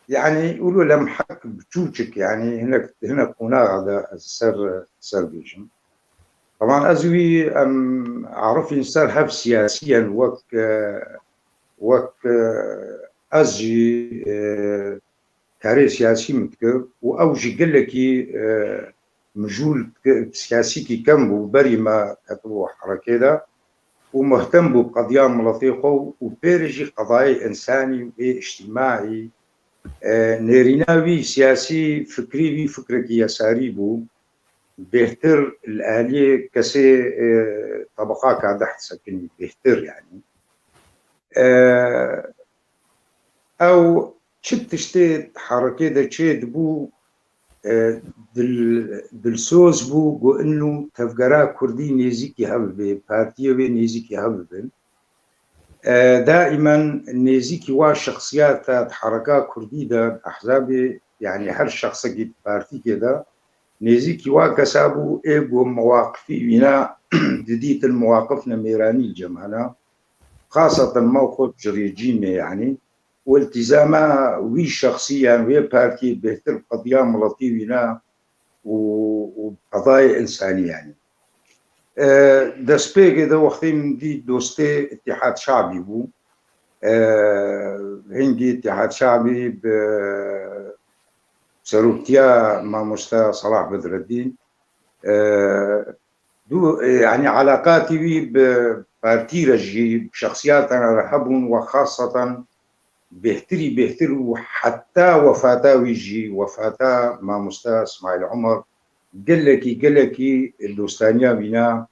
يعني يقولوا لم حك بتوجك يعني هنا قناغ هذا السر بيجم طبعا أزوي أعرف إنسان حف سياسيا وك أزجي كاري سياسي متكب وأوجي قال لك مجول سياسي كي كم وبري ما كتبوا حركة ومهتم بقضايا ملطيقة وبيرجي قضايا إنساني واجتماعي نيريناوي سياسي فكري فكرك يساري بو بيهتر الآلية كسي طبقات قاعدة سكني بيهتر يعني أو شت شتيت حركة دا شيد بو دلسوز بو قو إنه تفقرا كردي نيزيكي هببي بارتية بي نيزيكي هببي دائما نيزيكي شخصيات حركة كردي دا أحزابي يعني هر شخص جيت بارتي كده نيزيكي كسابو إيقو مواقفي بنا جديد المواقف نميراني الجمعنا خاصة موقف جريجيمي يعني والتزامها وي شخصيا وي بارتي بهتر قضايا ملطيونا وقضايا إنسانية يعني دسبيق إذا وقتي من دي دوستي اتحاد شعبي بو هندي اتحاد شعبي بسروكتيا مع مستوى صلاح بدر الدين دو يعني علاقاتي ببارتي رجي بشخصيات أنا رحبهم وخاصة بيهتري وحتى وفاتا ويجي وفاتا مع مستوى اسماعيل عمر قال لك الدوستانيا بنا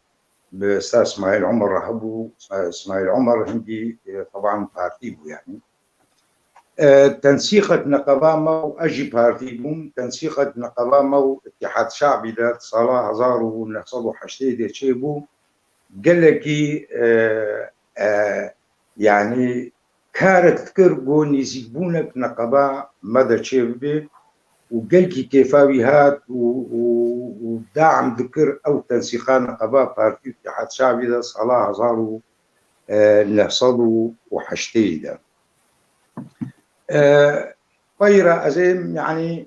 بأستاذ إسماعيل عمر رهبو. إسماعيل عمر هندي طبعا بارتيبو يعني تنسيقة نقابامة وأجي بارتيبوم تنسيقة نقابامة اتحاد شعبي ذات صلاح هزارو نحصلوا حشتي تشيبو. قال لك يعني كارك تكر قون يزيبونك نقابا مدى تشيبي وقال لك كيفاوي هات ودعم ذكر أو تنسيقان نقابا بارتي اتحاد شعبي ذات صلاح هزارو نحصلوا وحشتي ذا طيرة أزيم يعني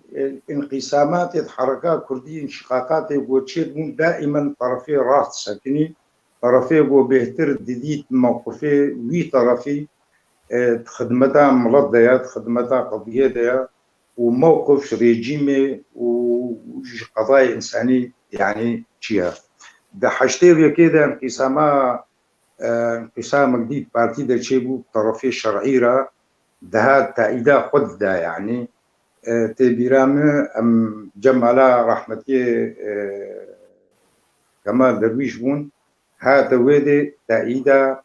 انقسامات الحركات كردية انشقاقات وتشيدون دائما طرفي راس سكني طرفي وبيهتر ديديت موقفي وي طرفي خدمتها ملضيات خدمتها قضية وموقف ريجيمي وقضايا إنسانية يعني شيها ده حشتي كده انقسام جديد بارتي ده تشيبو طرفي شرعيرة ده تأييدا خد ده يعني تبيرام أم جمالا رحمتي كمال درويش بون هذا ويدي تأييدا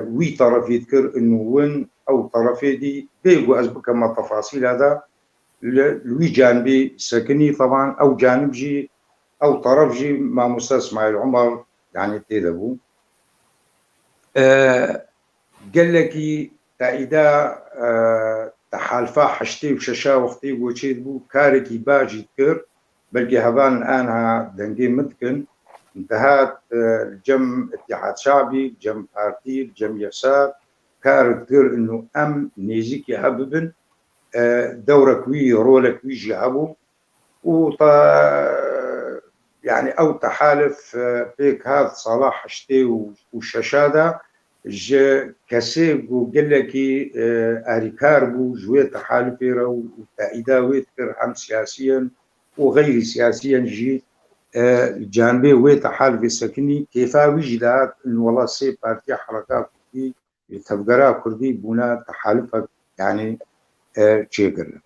وي طرف يذكر إنه وين أو طرفي دي بيجو أسبق كما التفاصيل هذا لوي جانبي سكني طبعا أو جانب جي أو طرف جي مع مستر إسماعيل عمر يعني تيدبو قال لك تأييدا تحالفا حشتي وششا وقتي وشيد بو كاركي باجي تكر بلكي هبان الآن دنجي متكن انتهت الجم اتحاد شعبي جم بارتي الجم يسار كارك تكر انه نيزيك يهببن دورك وي رولك وي جهبو يعني او تحالف بيك هذا صلاح حشتي وششادا كسيب وقال لك أريكار بو جوية تحالفي وتأييدا ويتكر هم سياسيا وغير سياسيا جي الجانبي ويتحالفي سكني كيفا وجدات إن والله سي بارتي حركات كردي تفقرا كردي بنا تحالفك يعني تشيكر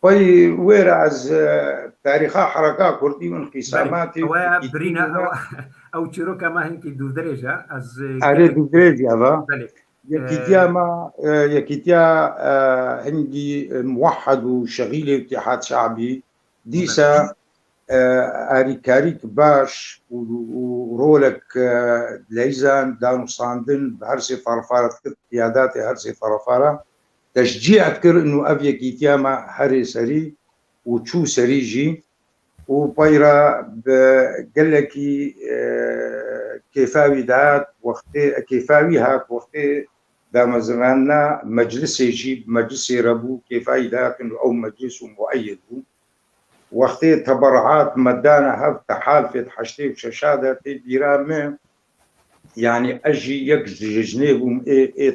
ويرعز تاريخها حركات كردي وانقسامات برينا او تشيروكا ما هنكي دو درجة از دو درجة هذا يكيتيا هندي موحد وشغيل اتحاد شعبي ديسا أريكاريك باش ورولك ليزان دانو صاندن بهرسي طرفارة قيادات هرسي طرفارة تشجيع أذكر إنه أبي كيتيا ما هري سري وتشو سري جي وبايرا قال لك كيفاوي دات وقتي كيفاوي هات وقتي دام زماننا مجلس يجيب مجلس ربو كيفاوي دات أو مجلس مؤيد وقتي تبرعات مدانا هف تحالفة حشتي وششادة بيرامي يعني أجي يجنيبهم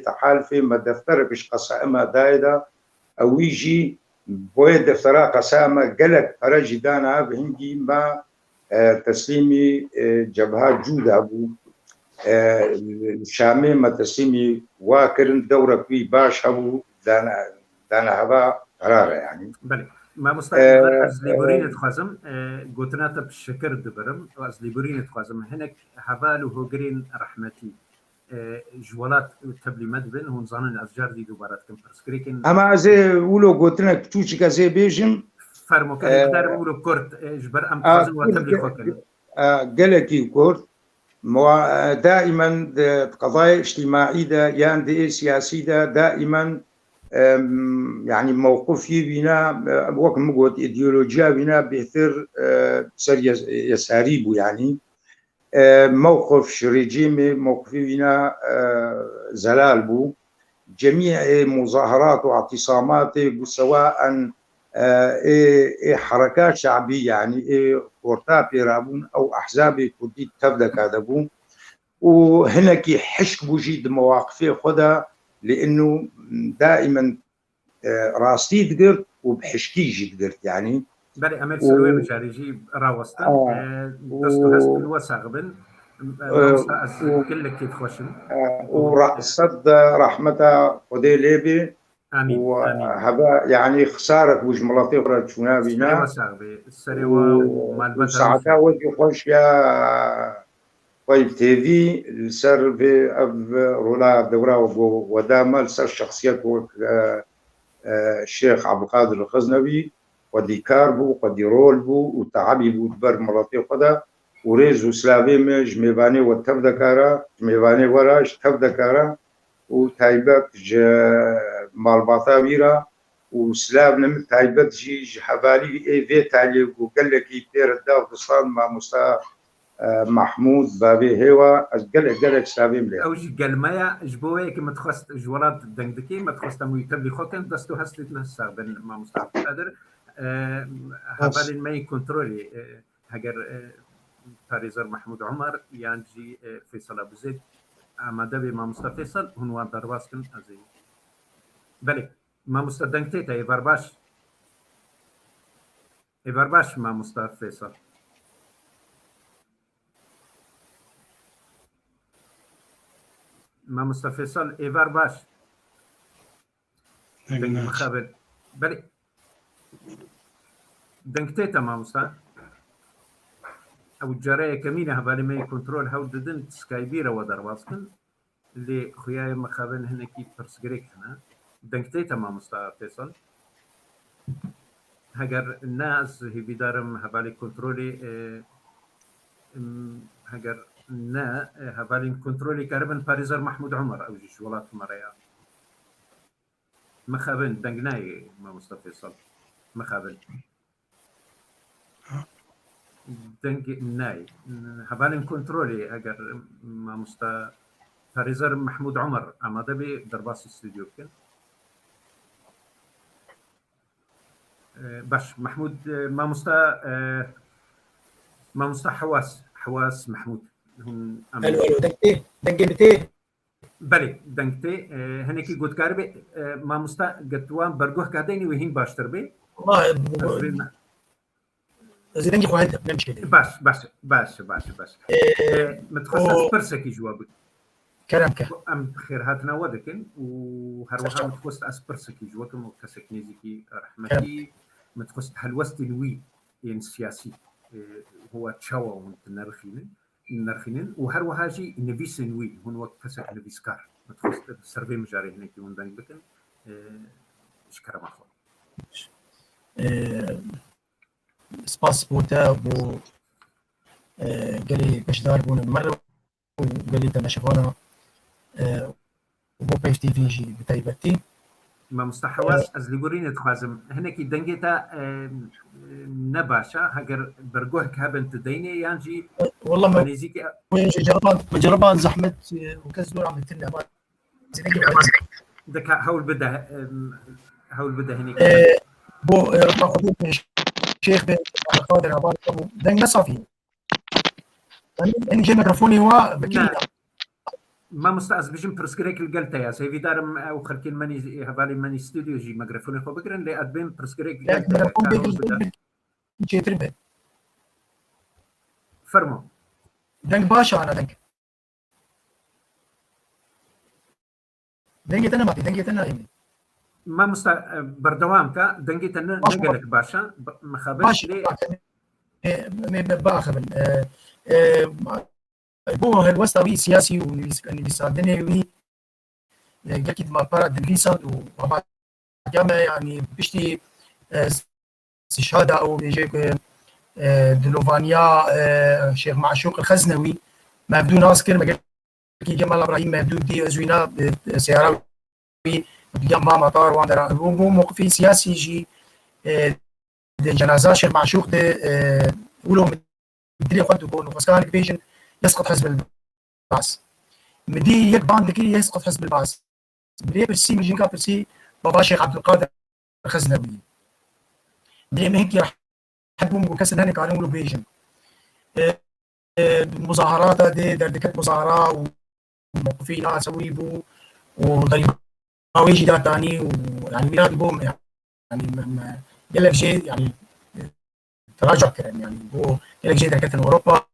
تحالفة ما دفتركش قصائمة دايدة أو يجي بوي دفترا قسامة قلق فرجي دانا بهنجي ما تسليمي جبهة جودة أبو الشامي ما تسليمي واكرن دورة كوي باش أبو دانا هبا قرارة يعني بله ما مستقبل از لیبرین تخوازم گوتنات بشکر دبرم و از لیبرین تخوازم هنک هبال و هوگرین رحمتی جوالات تبلیمت بن هون زانن از جردی دوباره کم پرسکریکن اما از اولو گوتنا کتوچی کسی بیشم فرمو کنی در اولو کرد جبر ام خوازم و تبلی خوکن قلقي كرد دائما قضايا اجتماعية يعني سياسية دائما يعني موقفي بنا وقت مقود إيديولوجيا بنا بيثر سر يساريبو يعني موقف ريجيمي موقفي بنا زلال بو جميع مظاهرات واعتصامات سواء حركات شعبية يعني كورتا بيرابون أو أحزاب كردي تبدأ كذبون وهناك حشك بوجود مواقفي خدا لأنه دائما راستي تقدر وبحشكي قدرت يعني بلي أمير سلوي مجاريجي راوستن دستو هست الوساق بن كلك كيف خوشن ورصد رحمته خدي ليبي امين وهذا يعني خساره وج ملاطي اخرى شونا بينا السريوه ومال وساعتها وجه خوش يا طيب تي في السر في رولا الدوره وداما السر شخصيات الشيخ عبد القادر الغزنوي ودي كاربو ودي رولبو وتعبي بو تبر ملاطي وقدا وريز وسلافي مج ميباني وتفدكارا ميباني وراش تفدكارا وتايبت مالباطا ويرا وسلاف نمت تايبت جي حبالي اي في تالي وقال لك يدير الداو دصان مع مستا محمود بابي هوا قال لك سلافي مليح اوج قال مايا جبوي كما تخص جولات دنگدكي ما تخص تمو يتبلي خوكن دستو هستيت لسا بن ما مستعد قادر هبال الماي كنترولي هجر باريزر محمود عمر يانجي فيصل ابو زيد آماده به ما مصطفى فيصل هون درباسكن ازي بله ما مصطفى دنگتيتا ايفرباش ما مصطفى فيصل ما مصطفى فيصل ايفرباش مخابل بله دنگتيتا ما مصطفى او الجرايه كمينه هبالي ما كنترول هاو ددن سكايبيرا ودرباسكن اللي خوياي مخابن هنا كي برسجريك هنا دنكتيتا ما مصطفى فيصل هجر الناس هي بدارم هبالي كنترولي هجر نا هبالي كنترولي كاربن باريزر محمود عمر او جيش ولات مريا مخابن دنجناي ما مصطفى فيصل مخابن دنج ناي هبالي كنترولي هجر ما مصطفى باريزر محمود عمر آماده به درباس استوديو كن باش محمود ما مستا حواس محمود هم الو دنگتي بله دنگتي هنيكي قلت كاربي ما مستا قطوان برجوه كاديني وهين باشتر بي والله زيدنجي خوانت نمشي باش متخصص برسكي جوابك كلامك ام خير هاتنا ودكن وهروها متخصص اسبرسكي جوكم وكسك نيزكي رحمتي متخصص هالوست الوي يعني سياسي هو تشاوا ونرخينين وهروها جي نفيسن وي هون وقت كسك نفيسكار متخصص سربي مجاري هناك وندنج بكن اشكرا مخو سباس بوتا بو قالي باش دار بون مره وقالي تماشفونا وبو بيف تي في جي بتايبتي ما مستحواس از ليغورين تخازم هناك دنجتا نباشا هاجر برجوه كابن تديني يانجي والله ما نيزيك جربان زحمه وكزور عم تلنا دك هول بدا هنيك بو شيخ بن قادر عباد دنج صافي انجي ميكروفوني هو بكي ما مستعز بيجم برسكريك القلتا يا سيفي دارم او خلكين ماني هبالي ماني استوديو جي ميكروفوني خو بكرن لي ادبين برسكريك القلتا جي تربه فرمو دنج باشا انا دنج تنا ماتي دنج تنا يمي ما مستا بردوام كا دنج تنا نقلك باشا مخابش لي باخذ بو الوسطوي سياسي ونبيسادني وي اكيد ما بارا دنفيساد وما جامع يعني بشتي استشهاد او يجيك دلوفانيا شيخ معشوق الخزنوي ما بدون عسكر ما قال كي جمال ابراهيم ما بدون دي ازوينا سياراوي جنب مطار واندرا بو موقفي سياسي جي جنازه شيخ معشوق ده ولو مدري قدو بونو فسكان بيجن يسقط حزب البعث مدي يك باند كي يسقط حزب البعث مدي برسي مجين برسي بابا شيخ عبد القادر الخزنوي مدي ما هيك راح حبهم وكسر هني كانوا له بيجن مظاهرات دي دردكت مظاهره وموقفين اسوي بو وضريبه ويجي دار ثاني ويعني بلاد بوم يعني يلا شيء يعني تراجع كرم يعني بو يلا شيء دركت اوروبا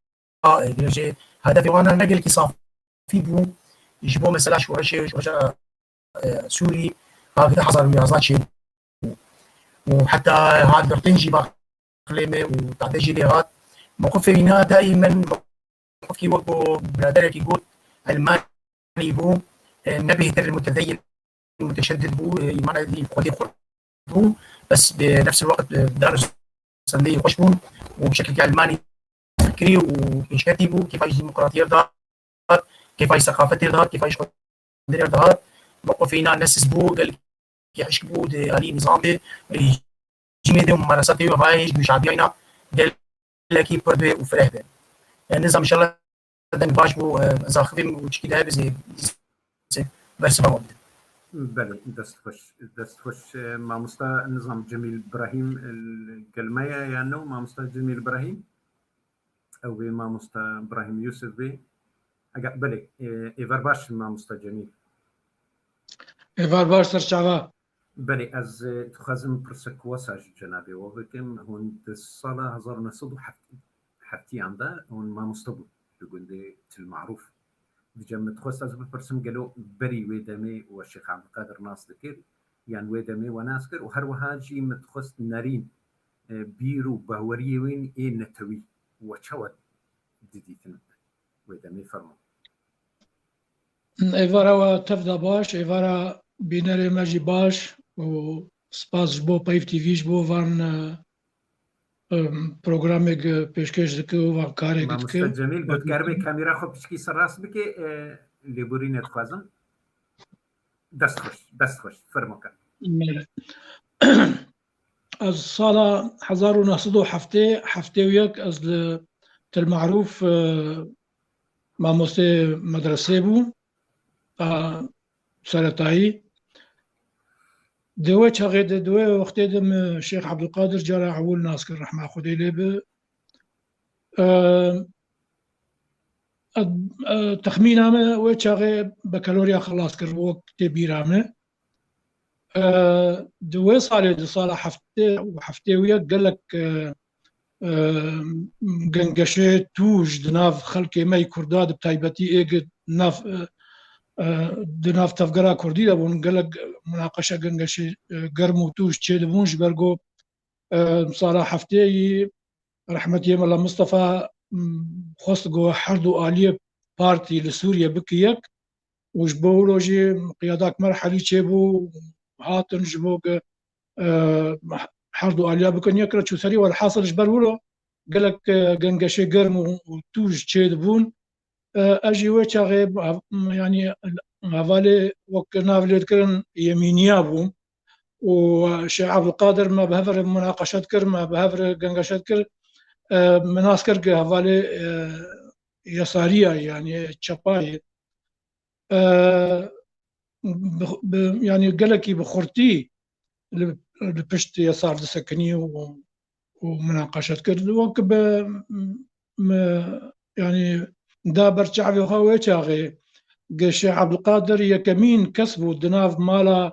يلا شيء هدفي وانا نقل كي صافي بو يجيبوا مثلا شو شيء سوري هذا حصل ويازات شيء وحتى هذا درتنجي باقلمه وتعدجي لغات موقف فينا دائما موقف كي وقفوا برادرك يقول الماني بو نبي تر المتدين المتشدد بو يمانا اللي قد يخرجوا بس بنفس الوقت دارس سندي يخشبون وبشكل علماني فكري وإنشاتي بو كيف الديمقراطية دار كيف ثقافة دار كيف يشغل دار موقف فينا ناس بو قال يعيش بو علي نظام جميع ممارساته وهاي مش عادينا قال لك برد وفرح به النظام ان شاء الله دن باش بو زاخدم وشكي ده بزي بس ما ود بله دست خوش ماموستا النظام جميل إبراهيم القلمية يعني ماموستا جميل إبراهيم أو ماموستا إبراهيم يوسف بي بله إيفار باش ماموستا جميل إيفار باش سرچاوا بله از تخازم برسك وساج جنابي وبكم هون الصلاة هزار نصد حفتي عنده هون ماموستا بو يقول دي المعروف بجمع تخص از بپرسم قالوا بري ويدمي والشيخ عبد القادر ناس ذكر يعني ويدمي وناسكر وهر وهاجي متخص نارين بيرو باوري وين ايه نتوي وشوت ديديتن ويدمي فرمو إيفارا تفدا باش إيفارا بيناري ماجي باش و سپاس بو پایف تیویش بو وان برنامج پیشکش دکه و وان کاری ما دکه مستجمیل گفت کربه کامیرا خو پشکی سراس بکی لیبوری نتخوازم دست خوش فرمو کن از سال 1907 وياك از المعروف ماموسته مدرسه بو سرطاي دوه چاغه دوه وقت دم شيخ عبد القادر جرى عول ناسكر رحمه خدي لب تخمينامه و چاغه بكالوريا خلاص كر وقت بيرامه دوه سال حفته وياك قال لك گنگشه توش دناف خلق ماي كرداد بتايبتي ايج ناف دناف تفقرا كردي دابون قال لك مناقشه گنگشه گرمو توش تشي دبونش برغو صالح حفتي رحمتي الله مصطفى خص جو حردو آلية بارتي لسوريا بكيك وش بولوجي قيادات مرحلي تشيبو هاتن جبوك حردو آلية بكن يكرا شو سري والحاصل جبرولو قال لك گنگشه گرمو توش تشي دبون اجي وچا غيب يعني هوالي وكناف كرن يمينيا بو وشيخ عبد القادر ما بهفر مناقشات كر ما بهفر گنگشات كر مناسكر هوالي يسارية يعني تشاباي يعني قال لك بخورتي لبشت يسار سكني ومناقشات كر وكب يعني دابر شعبي وهو شاغي الشيخ عبد القادر يكمين كسبوا دناف مالا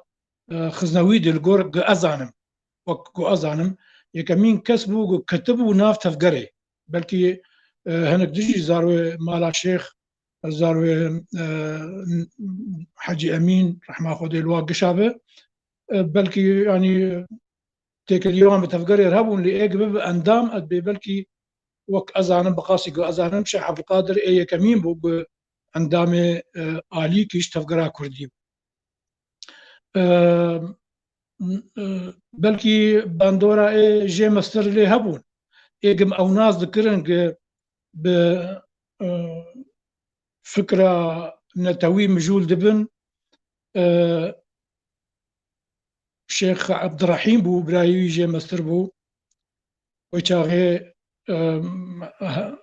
خزنويد الجور أزانم وكو أزانم يكمين كسبوا كتبوا ناف تفقري بلكي هناك دجي زاروا مالا شيخ زاروا حجي أمين رحمه خدي الواقع شابه بلكي يعني تيك اليوم بتفقري رهبون لإيق أندام أدبي بلكي وك أزانم بقاسي جو أزانم شيخ عبد القادر إيه كمين بو عندامي آلي كيش تفقرا كردي بلكي باندورا إيه جي مستر لي هبون إيه قم أو ناس ذكرن بفكرة نتوي مجول دبن شيخ عبد الرحيم بو برايوي جي مستر بو ويشاغي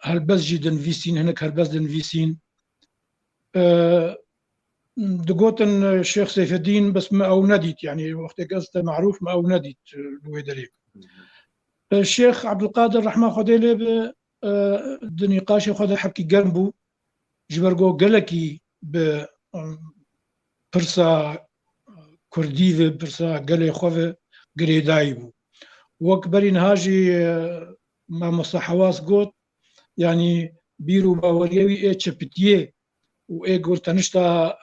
هلبس جي دنفيسين هناك هلبس دنفيسين دقوتن الشيخ سيف الدين بس ما أو نديت يعني وقت قصته معروف ما أو نديت الويدريك الشيخ عبد القادر رحمه خديله النقاش خد حكي جنبه جبرجو قلكي برسا كرديفه برسا قلي خوفه قري دايبو وكبرين هاجي ما مصحواس قوت يعني بيرو باوريوي اتش بتيه وإيجور تنشتا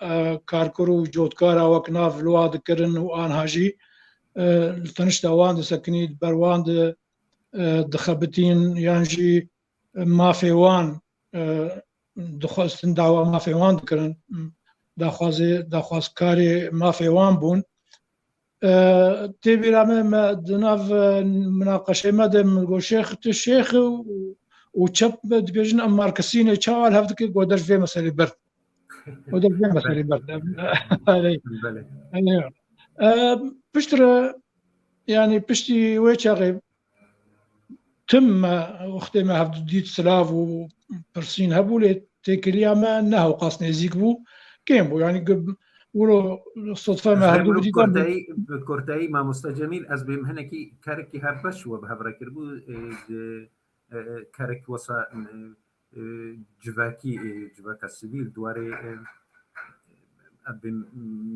كاركرو جودكارا وكناف الواد كرن وآن هاجي تنشتا واند سكنيد برواند دخبتين يانجي ما في وان دخواستن دعوة ما في وان كرن دخواز كاري ما في وان بون تبي رامي دناف مناقشة مدام الشيخ الشيخ وشاب بيجن أمار كسينة شوال هفتك قدر في مسألة برد قدر في مسألة برد علي بشترى يعني بشتي ويش غيب تم وقت ما هفت ديت سلاف وبرسين هبولة تكليا ما إنه قاصني زيكبو كيم بو يعني ولو الصدفة ما هردو بدي بكورتاي ما مستجميل از بهم هنكي كاركي هبش وبهبرا كربو كارك وصا جواكا السبيل دواري أبن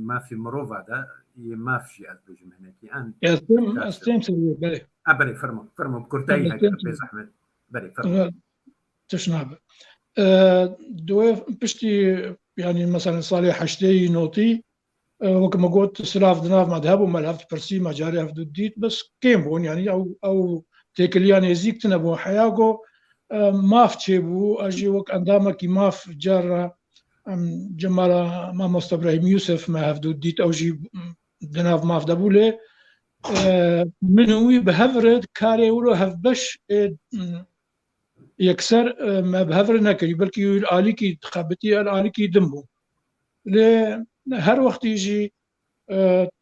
ما في مروفا ده ما في شيء از بهم هنكي أن أستيم سوي بلي أبري فرمو بكورتاي هكذا بيز أحمد بري فرمو تشناب دوي بشتي يعني مثلا صالح حشتي نوتي وكما قلت سلاف دناف ما ذهبوا ما لهفت برسي ما جاري هفت ديت بس كيم بون يعني او تيكلياني زيك تنبو حياقو ما فتشيبو اجي وك انداما كي ما في جارة جمالا ما مستبراهيم يوسف ما هفت ديت او جي دناف ما فدبو لي منوي بهفرد كاري ولو هفبش يكسر ما بهفرد نكري بلكي الاليكي تخبتي الاليكي دمبو لي هر وقت يجي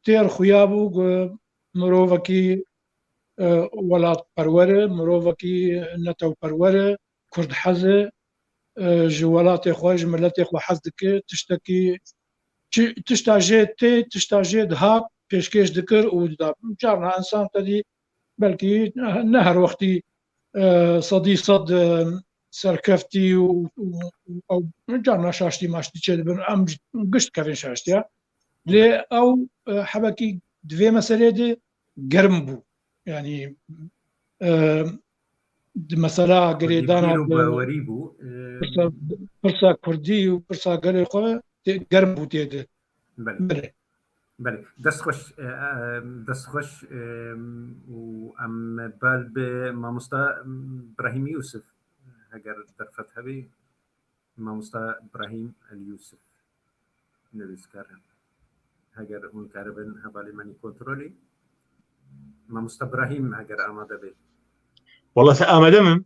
تير خيابو مروفكي ولات پروره مروفكي نتو پروره كرد حزه جوالات خوش ملت خو حزدك تشتكي تشتاجي دها پیشکش دکر و دا جارنا انسان تدي بلكي نهر وقتي صدي صد سركفتي او جارنا شاشتي ماشتي چه بن ام قشت كفين شاشتي لي او حبكي دوي مسألة دي گرم بو يعني مسألة قريدانا برسا كردي و برسا قري خواه گرم بو تيده بله دست خوش و ام بال به ماموستا ابراهیم یوسف اگر در فتح بی ماموستا ابراهیم اليوسف نویس کردم اگر اون کاربن حوالی منی کنترلی ماموستا ابراهیم اگر آماده بی والله آماده من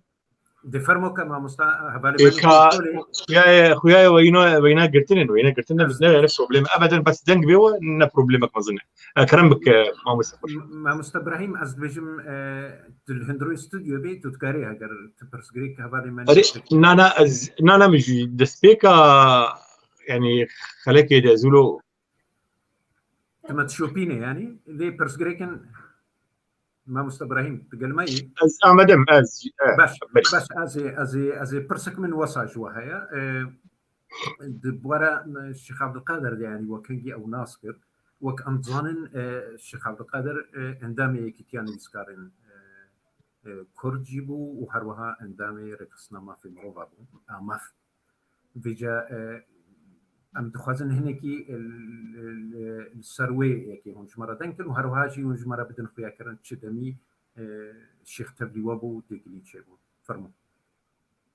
دفرمو كما مستوى حوالی منی خويا وينا قلتنا بزنا نفس بروبليم ابدا بس دنگ بيو نا بروبليمك ما ظن كرمك ما ابراهيم از بجم الهندرو استوديو بي تذكري اگر تبرس غريك حوالی منی نا مش دسبيكا يعني خليك يدزولو تما تشوبيني يعني لي برس غريكن ما مست ابراهيم تقول ماي مدام باش از برسك من وصاج وهي دبورا الشيخ عبد القادر يعني وكنجي او ناصر وك امزانن الشيخ عبد القادر اندامي كيتيان يسكارن كورجيبو وهروها اندامي رقصنا ما في مروفابو اماف فيجا ام دخوازن هنكي السروي يكي هون جمره دنكن وهروهاجي وجمره بدن خويا كرن تشدمي الشيخ تبلي وابو تيكلي تشيبو فرمو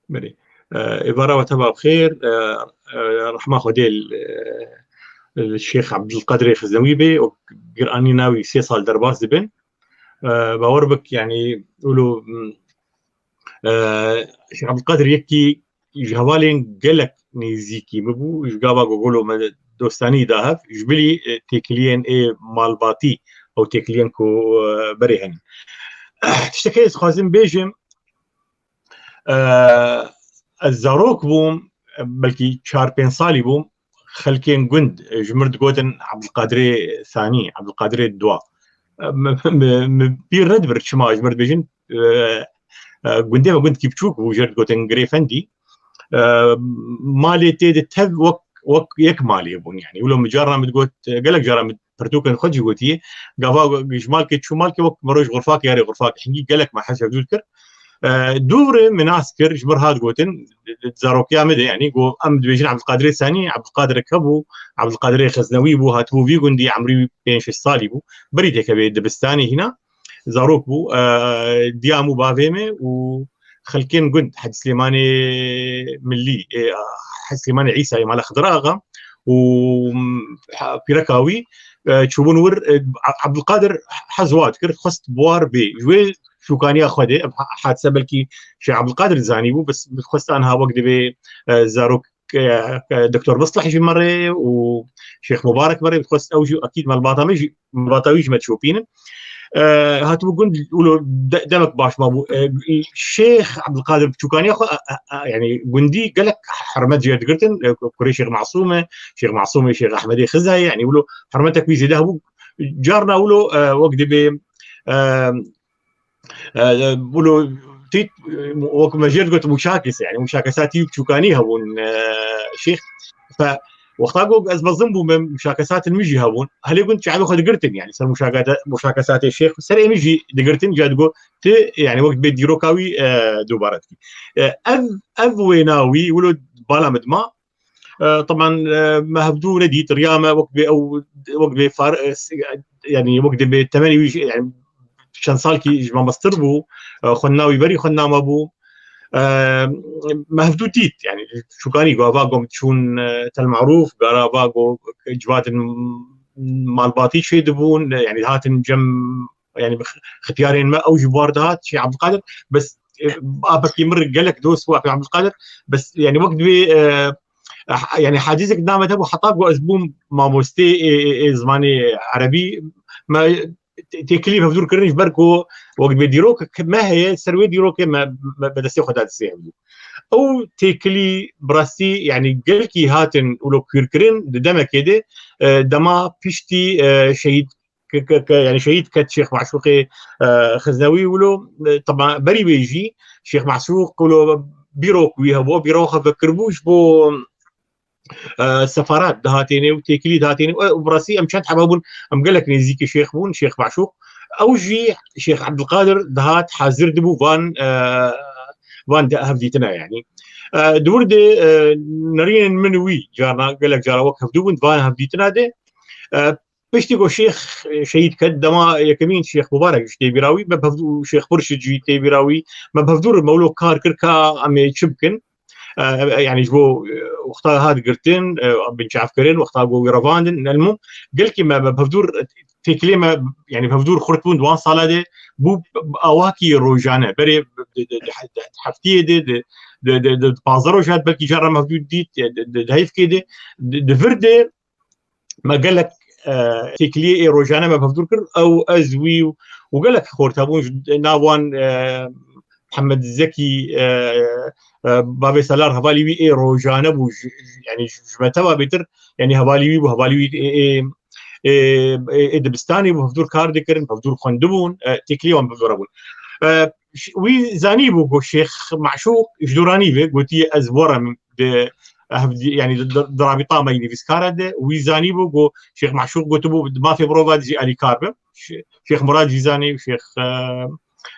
بلي عباره وتبع بخير رحمه خديل الشيخ عبد القادر الخزنويبي وقراني ناوي 6 سال درباس دبن باوربك يعني يقولوا الشيخ عبد القادر يكي جوالين قالك نيزيكي مبو يجابا قولوا دوستاني داهف يجبلي تيكلين اي مالباتي او تيكلين كو بريهن تشتكيت خازن بيجم الزاروك بوم بلكي 4 صالي بوم خلكين قند جمرد قودن عبد القادر ثاني عبد القادر الدواء بير ردبر شما جمرد بيجن قندي ما قند كيبتشوك وجرد قودن غريفندي مالي تيد تهب وك يك مالي يبون يعني ولو مجرى متقول قالك جرى برتوكن خدي قوتي قافا جمالك شو مالك وك مروج غرفاك يا غرفاك حقي قالك ما حسب ذكر دوره مناسكر جبر هاد قوتن زاروكيا مدى يعني قو أمد بيجين عبد القادر الثاني عبد القادر كبو عبد القادر الخزنوي بو هاتبو في قندي عمري بين شي صالي بو بريده كبي دبستاني هنا زاروك بو ديامو بافيمي وخلكين قند حد سليماني ملي حد سليماني عيسى مال خضراغا وبيركاوي تشوفون ور عبد القادر حزوات كرت خست بوار بي جوي شو كان ياخذ حادثه بلكي شيخ عبد القادر زانيبو بس خست انا وقت بي زاروك دكتور مصلح يجي مره وشيخ مبارك مره خست اوجي اكيد مال باطاويج ما تشوفين هاتو قلت يقولوا دمك باش ما بو الشيخ عبد القادر شو كان ياخذ يعني قندي قال لك حرمت جيد قرتن كوري شيخ معصومه شيخ احمدي خزاي يعني يقولوا حرمتك بيزي ذهبوا جارنا يقولوا وقت بي بقولوا تيت وقت ما جيت قلت مشاكس يعني مشاكساتي شو كان يهبون شيخ ف وقتها قلت از بظنبوا من مشاكسات المجي هبون هل قلت شعبي خد قرتن يعني صار مشاكسات الشيخ سر يمجي دقرتن جاد تي يعني وقت بيت ديروكاوي دوبارتي اذ ويناوي ولد بالا مدما طبعا ما هبدو نديت ريامه وقت بي او وقت بي يعني وقت بي 8 يعني شان سال كي جما مستربو خناوي بري خنا مابو مهدوديت يعني شو كان يقول باقوم تشون تل معروف قال باقو جوات مال باطي شي دبون يعني هاتن جم يعني اختيارين ما او جواردات شي عبد القادر بس ابك يمر قال لك دوس واقع عبد القادر بس يعني وقت بي يعني حاجزك دامت ابو حطاق واسبوم ما موستي زماني عربي ما تكليف بدور كرنج بركو وقت بيديروك ما هي سروي ديروك ما بدسي خدات السيم او تكلي براستي يعني قلكي هاتن ولو كيركرين دما كده دما بيشتي شهيد يعني شهيد كت شيخ معشوقي خزنوي ولو طبعا بري بيجي شيخ معشوق ولو بيروك ويهبو بيروخ بكربوش بو السفارات دهاتيني وتكلي دهاتيني وبراسي ام شات حبابون ام قال لك نزيكي شيخ بون شيخ معشوق او جي شيخ عبد القادر دهات حازر دبو فان فان هفديتنا يعني دور دي نرين منوي جارنا قال لك جارا وقف دوبن فان هفديتنا دي بيشتيقو شيخ شهيد كدما يكمين شيخ مبارك جي بيراوي ما بفدو شيخ برشد جي بيراوي ما بفدور مولو كار كركا ام تشبكن يعني جو وقتها هاد قرتين بن شعفكرين وقتها جو يرافاندن المهم قال كي ما بفدور في كلمه يعني بفدور خرطون دوان صالاده بو اواكي روجانا بري حفتيه دي بازارو جات بلكي جرى مفدود ديت هيف كده دفرده ما قال لك تكلي روجانا ما بفدور كر او ازوي وقال لك خورتابون ناوان محمد الزكي بابي سالار هباليوي اي روجانا بو يعني جمتها بيتر يعني هباليوي دبستاني بفدور كاردكرن بفدور خندبون تكليون بفدورابون وي زاني بو شيخ معشوق جدوراني بي قلتي ازورا يعني درابطه ما يني فيسكارد وي زاني بو شيخ معشوق قلت بو ما في بروفا جي الي كارب شيخ مراد جيزاني وشيخ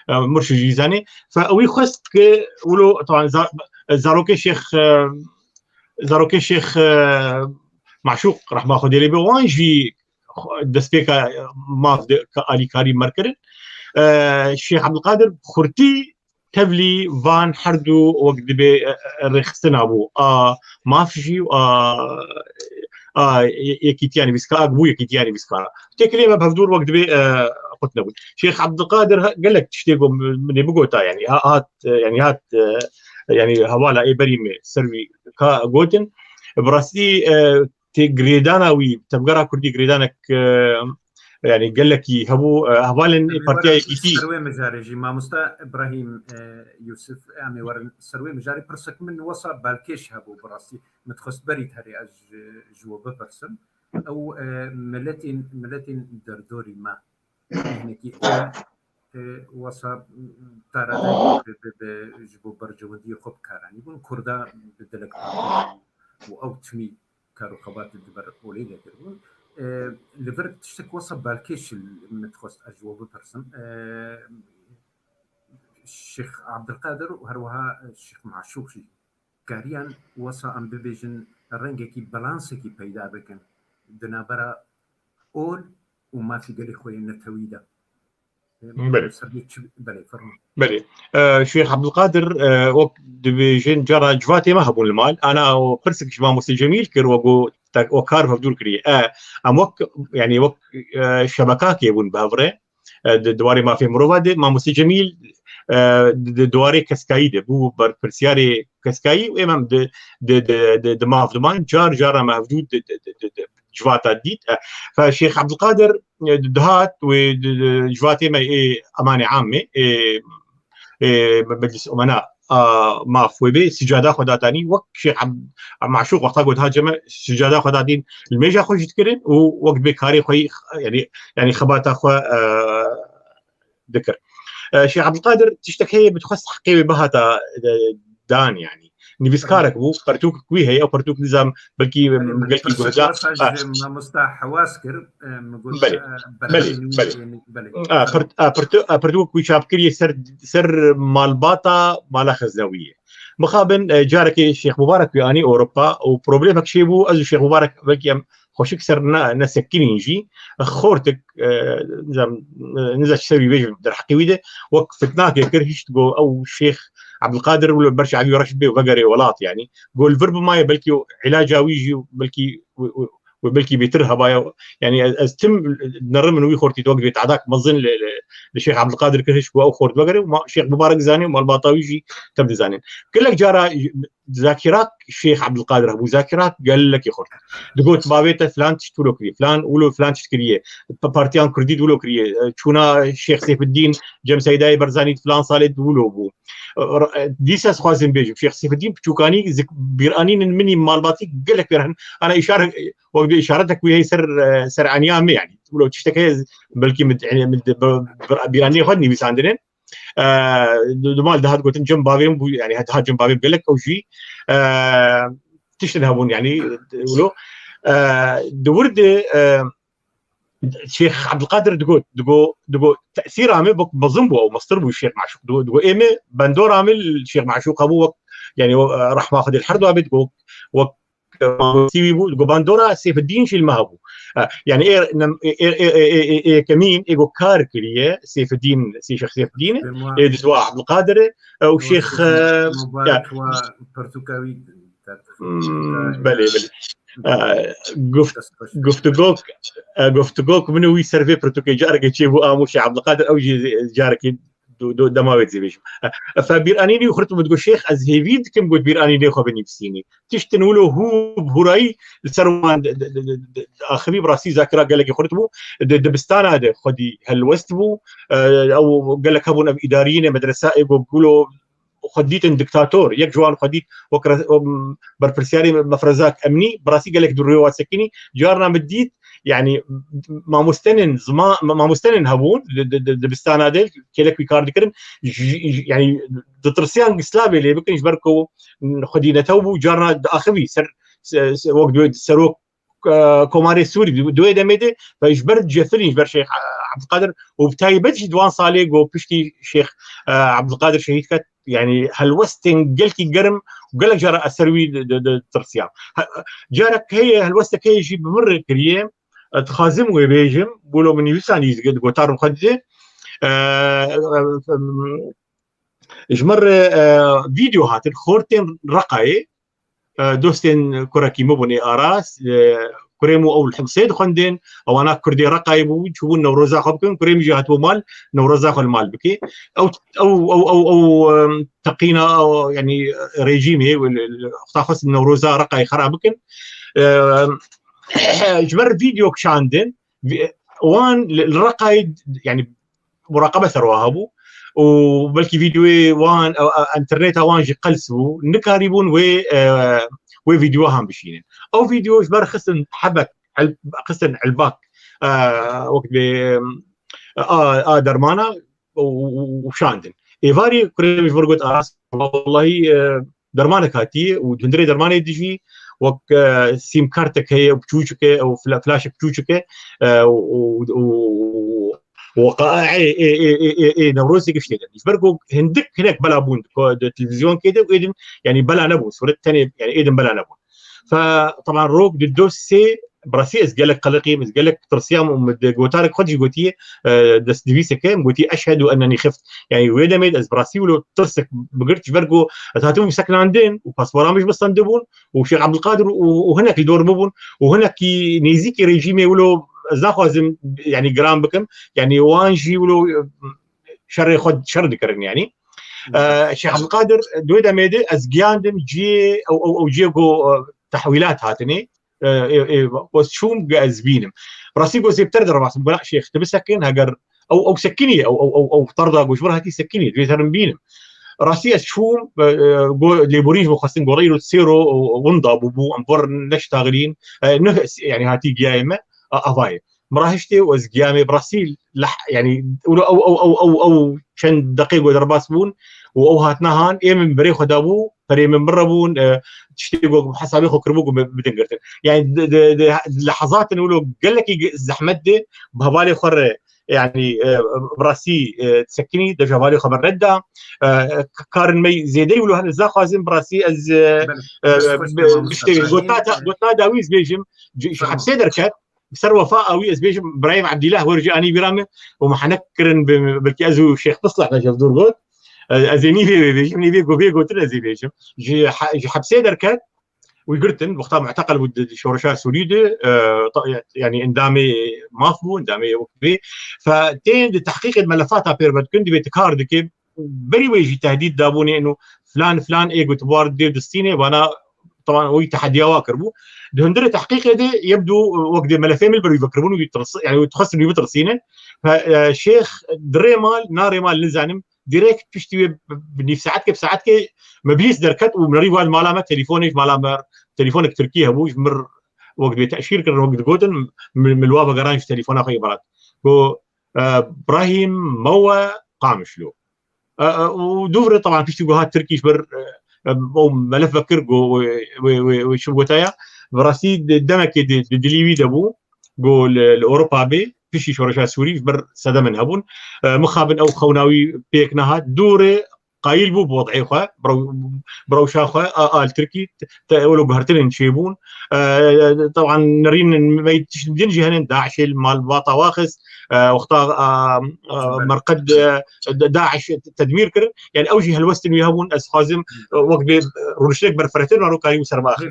مرشد جيزاني فوي خست ولو طبعا زاروكي شيخ معشوق راح ماخذ لي بوانجي دسبيكا ما الي كريم مركر الشيخ عبد القادر خرتي تبلي فان حردو وقت بي رخصنا ابو ما في شيء يكيتياني بسكا ابو يكيتياني بسكا تكلمه بهدور وقت بي قلت نقول شيخ عبد القادر قال لك تشتيقوا من بقوتا يعني هات يعني هوالا اي بريمه سروي كا جوتن براسي تجريدانا وي تبقرا كردي جريدانك يعني قال لك هبو هبالن بارتيا كيتي سروي مجاري ما مستا ابراهيم يوسف يعني ورن سروي مجاري برسك من وصل بالكيش هبو براسي متخص بريت هري اج جواب برسم او ملتين دردوري ما هناكي وصل ترى بجبو برجودي خب كاراني يقول كردا بدلك واوتمي كرقبات الدبر وليده يقول لفرق تشتك وصل بالكيش المتخص اجواب برسم الشيخ عبد القادر وهروها الشيخ معشوقشي كاريان وصا ام ببيجن رنجكي بالانسكي بيدا بكن دنابرا اول وما في قال خويا نتويدا بلي شيخ عبد القادر وقت دبيجن جرى جواتي ما هبون المال انا وقرسك جماعه موسى جميل كر وقو وكار بدول كري ام وك يعني وك شبكات يبون بافره دواري ما في مرواد ما موسى جميل دواري كسكايده بو برسياري كسكاي وامام د ما فدمان جار ما موجود جواتا ديت فالشيخ عبد القادر دهات وجواتي ما امانه عامه مجلس امناء ما فوي بي سجاده خداتاني وقت شيخ معشوق وقتها قلت هاجم سجاده خداتين الميجا خوش تكرن ووقت بكاري خوي يعني خبات اخو ذكر شيخ عبد القادر تشتكي بتخص حقيقي بهاتا دان يعني نبيسكارك بو برتوك كوي هي او برتوك نظام بلكي بلكي جوزا ما مستح حواسكر برتوك كوي شاب كري سر مال باطا مال خزنويه مخابن جارك الشيخ مبارك بياني اوروبا وبروبليمك شيبو از الشيخ مبارك بلكي خوشك سرنا نسكني يجي خورتك نزل تسوي بيج در حقيويده وقفتناك كرهش تقول او الشيخ عبد القادر ولا برشا عبي رشد بيه وبقري ولات يعني قول فيرب ما بلكي علاجه ويجي بلكي بيترها بايا يعني استم نرم من وي خورتي توقف يتعداك مظن للشيخ عبد القادر كرهش او خورت بقري وما شيخ مبارك زاني ومال باطاويجي تبدا زانين كلك جارا ذاكرات الشيخ عبد القادر ابو ذاكرات قال لك يا خورت دقوت بابيته فلان تشتولو كري فلان ولو فلان تشتكريه بارتيان كرديد ولو كريه شونا الشيخ سيف الدين جم سيداي برزاني فلان صالد ولو بو ديساس خوازن بيجو شيخ سيف الدين بتشوكاني بيرانين مني مالباتي قال لك بيرهن انا اشاره وقت اشارتك وهي سر عنيام يعني ولو تشتكي بلكي يعني بيراني خدني بس عندنا دمال ده قلت جنب بابين يعني هاد جنب بابين قال لك او شيء تشتنهبون يعني ولو دورد الشيخ عبد القادر دقو تاثير عامل بظنبو او مصطربو الشيخ معشوق دقو ايمي بندور عامل الشيخ معشوق ابو يعني راح ماخذ الحرد وابد دقو سيبي بو دقو باندورا سيف الدين شي المهبو يعني ايه كمين ايجو كاركريه سيف الدين شيخ سيف الدين دزوا عبد القادر وشيخ برتقاوي بلي قفتقوك منو يسرفي برتقاوي جارك تشيبو اموش عبد القادر او جارك دماويت زي بيش فبيرانيني وخرت بتقول شيخ ازهيفيد كم قلت بيرانيني خو بنفسيني تشتنولو هو بهراي السروان اخبي براسي ذاكره قال لك خرتبو دبستان هذا خدي هالوستبو او قال لك ابو اداريين مدرسه يقولوا خديت دكتاتور يك جوان خديت برفرسياري مفرزاك امني براسي قال لك دريوات سكني جارنا مديت يعني ما مستنن هبون دبستان هذا كلك بيكارد كرن يعني دترسيان اسلامي اللي بكن يبركو خدينا توبو جارنا اخوي سر وقت سروك كوماري سوري دوي دميده فيجبر جفري يجبر شيخ عبد القادر وبتاي بدش دوان صالح و بشتي شيخ عبد القادر شهيد كات يعني هالوستن قلكي قرم وقال لك جرى السروي ترسيان جارك هي هالوستك هي يجي بمر كريم تخازم ويبيجم بولو من يسان يزقد قطار مخدزه جمر فيديوهات الخورتين رقاي دوستين كراكي مبني اراس كريمو او الحمصيد خندين او انا كردي رقايبو تشوفون نوروزا خبكن كريم جهات مال نوروزا خل مال بكي او او او او, أو تقينا أو يعني ريجيمي خاص نوروزا رقاي خرابكن جبر فيديو كشاندن وان الرقايد يعني مراقبه ثروهبو وبلكي فيديو وان انترنت وان جي قلسو نكاريبون وي فيديو هم بشينين او فيديو جبر خصن حبك خصن علباك وقت درمانا وشاندن ايفاري كريم فرقت اراس والله درمانا كاتي ودندري درمانا ديجي وك سيم كارتك هي بتشوشك او فلاش بتشوشك وقائع نوروزي كيف كده يفرقوا هندك هناك بلا بون التلفزيون كده وايدن يعني بلا نبو صورة ثانيه يعني ايدن بلا نبو. فطبعا روك الدوسي براسيس قال لك قلقي بس قال لك ترسيام قوتارك خدش قوتيه دس ديفيسه كام قوتي اشهد انني خفت يعني ويدا ميد از براسي ولو ترسك بقرتش فرقوا هاتهم سكن عندين وباسبورا مش بس تندبون وشيخ عبد القادر وهناك يدور مبون وهناك نيزيكي ريجيمي ولو زاخوزم يعني جرام بكم يعني وانجي ولو شر خد شر ذكرني يعني الشيخ عبد القادر دويدا ميدي از جياندم جي او جيجو تحويلات هاتني وشوم جازبينم براسي جوز يبتردر راس بلا شيخ تبي سكن هاجر او سكني او طردا جوشبرها كي سكني دويترم بينم راسي اشوم ليبوريج مخصن قريرو تسيرو ونضاب وبو انبر نشتغلين نفس يعني هاتي جايمه افاي مراهشتي وازقيامي براسيل يعني او شن دقيقه ودرباس بون او هاتناهان اي من بريخو دابو فري من بربون تشتيقو حسابي خو كربوكو بدنقرتن يعني لحظات نقولوا قال لك زحمت دي بهبالي خر يعني براسي تسكني دجا بالي خبر ردا كارن مي زيدي يقولوا هذا زاخازم براسي از بشتي قلت داويز بيجم حبسي دركات بسر وفاء قوي از بيجم ابراهيم عبد الله ورجع اني برامه وما حنكرن بالكي ازو شيخ تصلح نشوف دور قول ازيني بيجمني بيجو بيجو تلازي بيجم جي حبسي دركات ويقرتن وقتها معتقل ود شورشار سوريده يعني اندامي مافبو اندامي وكبي فتين تحقيق الملفات بيربت كندي بيتكارد كيف بري ويجي تهديد دابوني انه فلان ايجو تبار ديو دستيني وانا طبعا وي تحدي واكربو دهندر تحقيق ده يبدو وقت ملفين البري يفكرون يعني تخص انه يترسينه فالشيخ دريمال ناريمال لزانم ديريكت بيشتي بنيف ساعتك ما بيس دركت ومريوال مالامه تليفوني مالامه تليفونك تركيا ابوش مر وقت بتاشير كان وقت جودن من الوابا جرانج تليفون اخي برات هو ابراهيم موا قامش له ودوفر طبعا بيشتي هات تركيش بر او ملف كرغو وشو قوتايا براسي دمك دليوي دبو قول الاوروبا بي فيشي شورشا سوري بر سدمن هبون مخابن او خوناوي بيكنها دوره قايل بو بوضعي خا برو شاخه التركي ولو بهرتلن شيبون طبعا نرين ما يتشدنجي هنا داعش مال باطا واخس واختار مرقد داعش تدمير كر يعني اوجه الوستن ويهون از خازم وقت رشيك برفرتين ورو كاري وسرباخ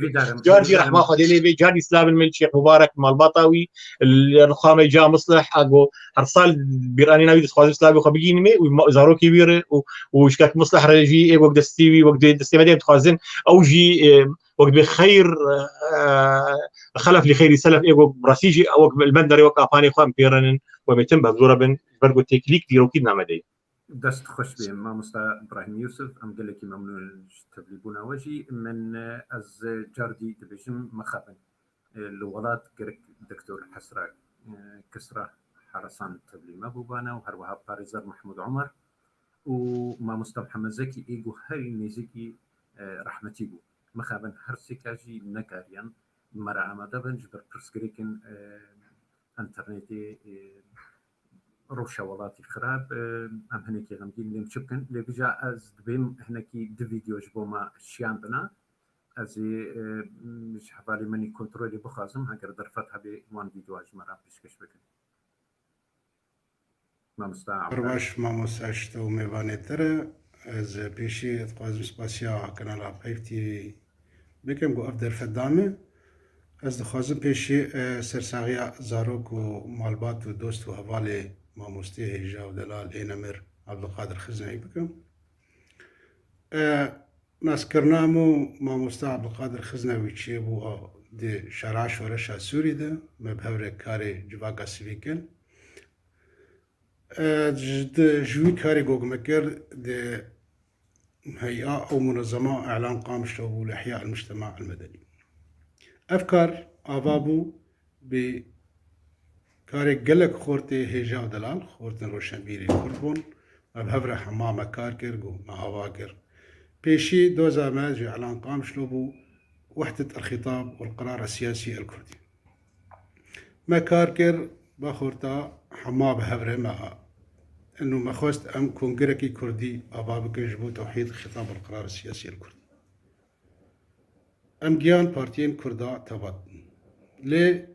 جاري رحمه خديلي بي جاري اسلام الملك شيخ مبارك مال باطاوي الرخامه جا مصلح اقو ارسال بيراني ناوي خازم اسلامي خبيجيني وزارو كبيره وشكاك مصلح رجي وقت دستيوي وقت دستي مدام تخازن اوجي وقت بخير خلف لخير سلف ايغو براسيجي او المندري وقافاني خام بيرن ومتم بزوربن برغو تكليك ديرو كيدنا مدي دست خوش بیم ما مستا ابراهیم یوسف ام قال لك ممنون تبلیبونا وجی من از جاردی دبیشم مخابن الوضات قرك دكتور حسرة كسرة حرسان تبليمه بوبانا وهروها باريزر محمود عمر وما مستا محمد زكي ايجو هاري نيزيكي رحمتي بو مخابن هرسيكاجي نكاريان مرا عمدا بنجبر برسكريكن انترنتي روشا ولاتي خراب ام هناكي غمدين لين شبكن اللي بجا از دبيم هناكي دو فيديو جبوما الشيان بنا از مش حبالي مني كنترولي بخازم هاجر درفتها بوان فيديو اجمرا بيشكش بكن ما مستعب برواش ما مساشتو ميواني ترى از بيشي تقازم سباسيا كنالا قيفتي بكم قو افدر فدامه از دخوازم بيشي سرساغيا زاروك ومالبات ودوست وهوالي ما مستيه هجا ودلال اينمر عبد القادر خزنعي بكم ناس كرنامو ما مستا عبد القادر خزنوي تشيبو دي شراش ورشا سوري ده مبهور كاري جواكا سيفيكن جوي كاري جوج مكر دي هيئة أو منظمة إعلان قامشة لإحياء المجتمع المدني أفكار أبابو بكاري قلق خورتي هيجا ودلال خورتن روشنبيري كربون مبهور حمامة كاركر جو مهواكر بيشي دوزا ماجي إعلان قامشلو بو وحدة الخطاب والقرار السياسي الكردي ما كاركر باخورتا حما بهبره ما انه ما خوست ام كونغركي كردي اباب كجبو توحيد خطاب القرار السياسي الكردي ام جيان بارتيين كردا تبات لي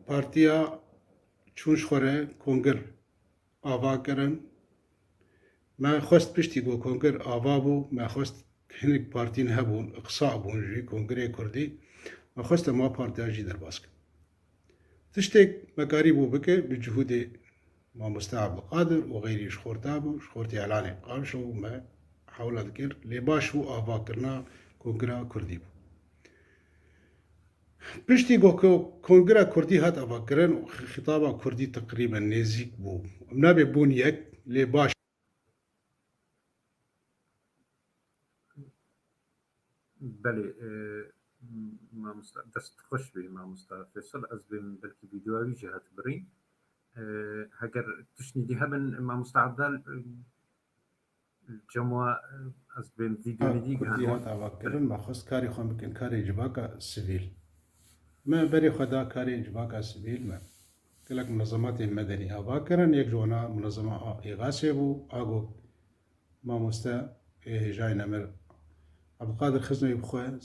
بارتيا چونش خوره كونغر آوا کرن ما خوست پشتی گو کنگر آوا بو ما خوست هنگ پارتین هبون اقصاء بون جی کنگری کردی ما خوست ما پارتیا جی در باس کن تشتك مكاري بو بكي بجهود ما مستعب القادر وغيري شخورتا بو شخورتي اعلاني قامش وما حول الذكر لي باش بو آوا كرنا كونغرا كردي بو پشتی گو کنگرا کردی هات آوا کرن خطابا کردی تقریبا نزیک بو نابه بون یک لی باش بله ما دست خوش بی ما فیصل از بین بلکی ویدیوهایی جهت برین هگر تشنیدی هبن ما مستعدال جمع از بین ویدیو دیگه کردی هات آوا کرن ما خواست کاری خواهم بکن کاری جباکا سیویل ما بري خدا كاري جباكا سبيل ما كلك منظمات مدني آوا كرن يك جونا منظمة إغاثة بو آغو ما مستا جاي نمر عبد القادر خزنوي بخوة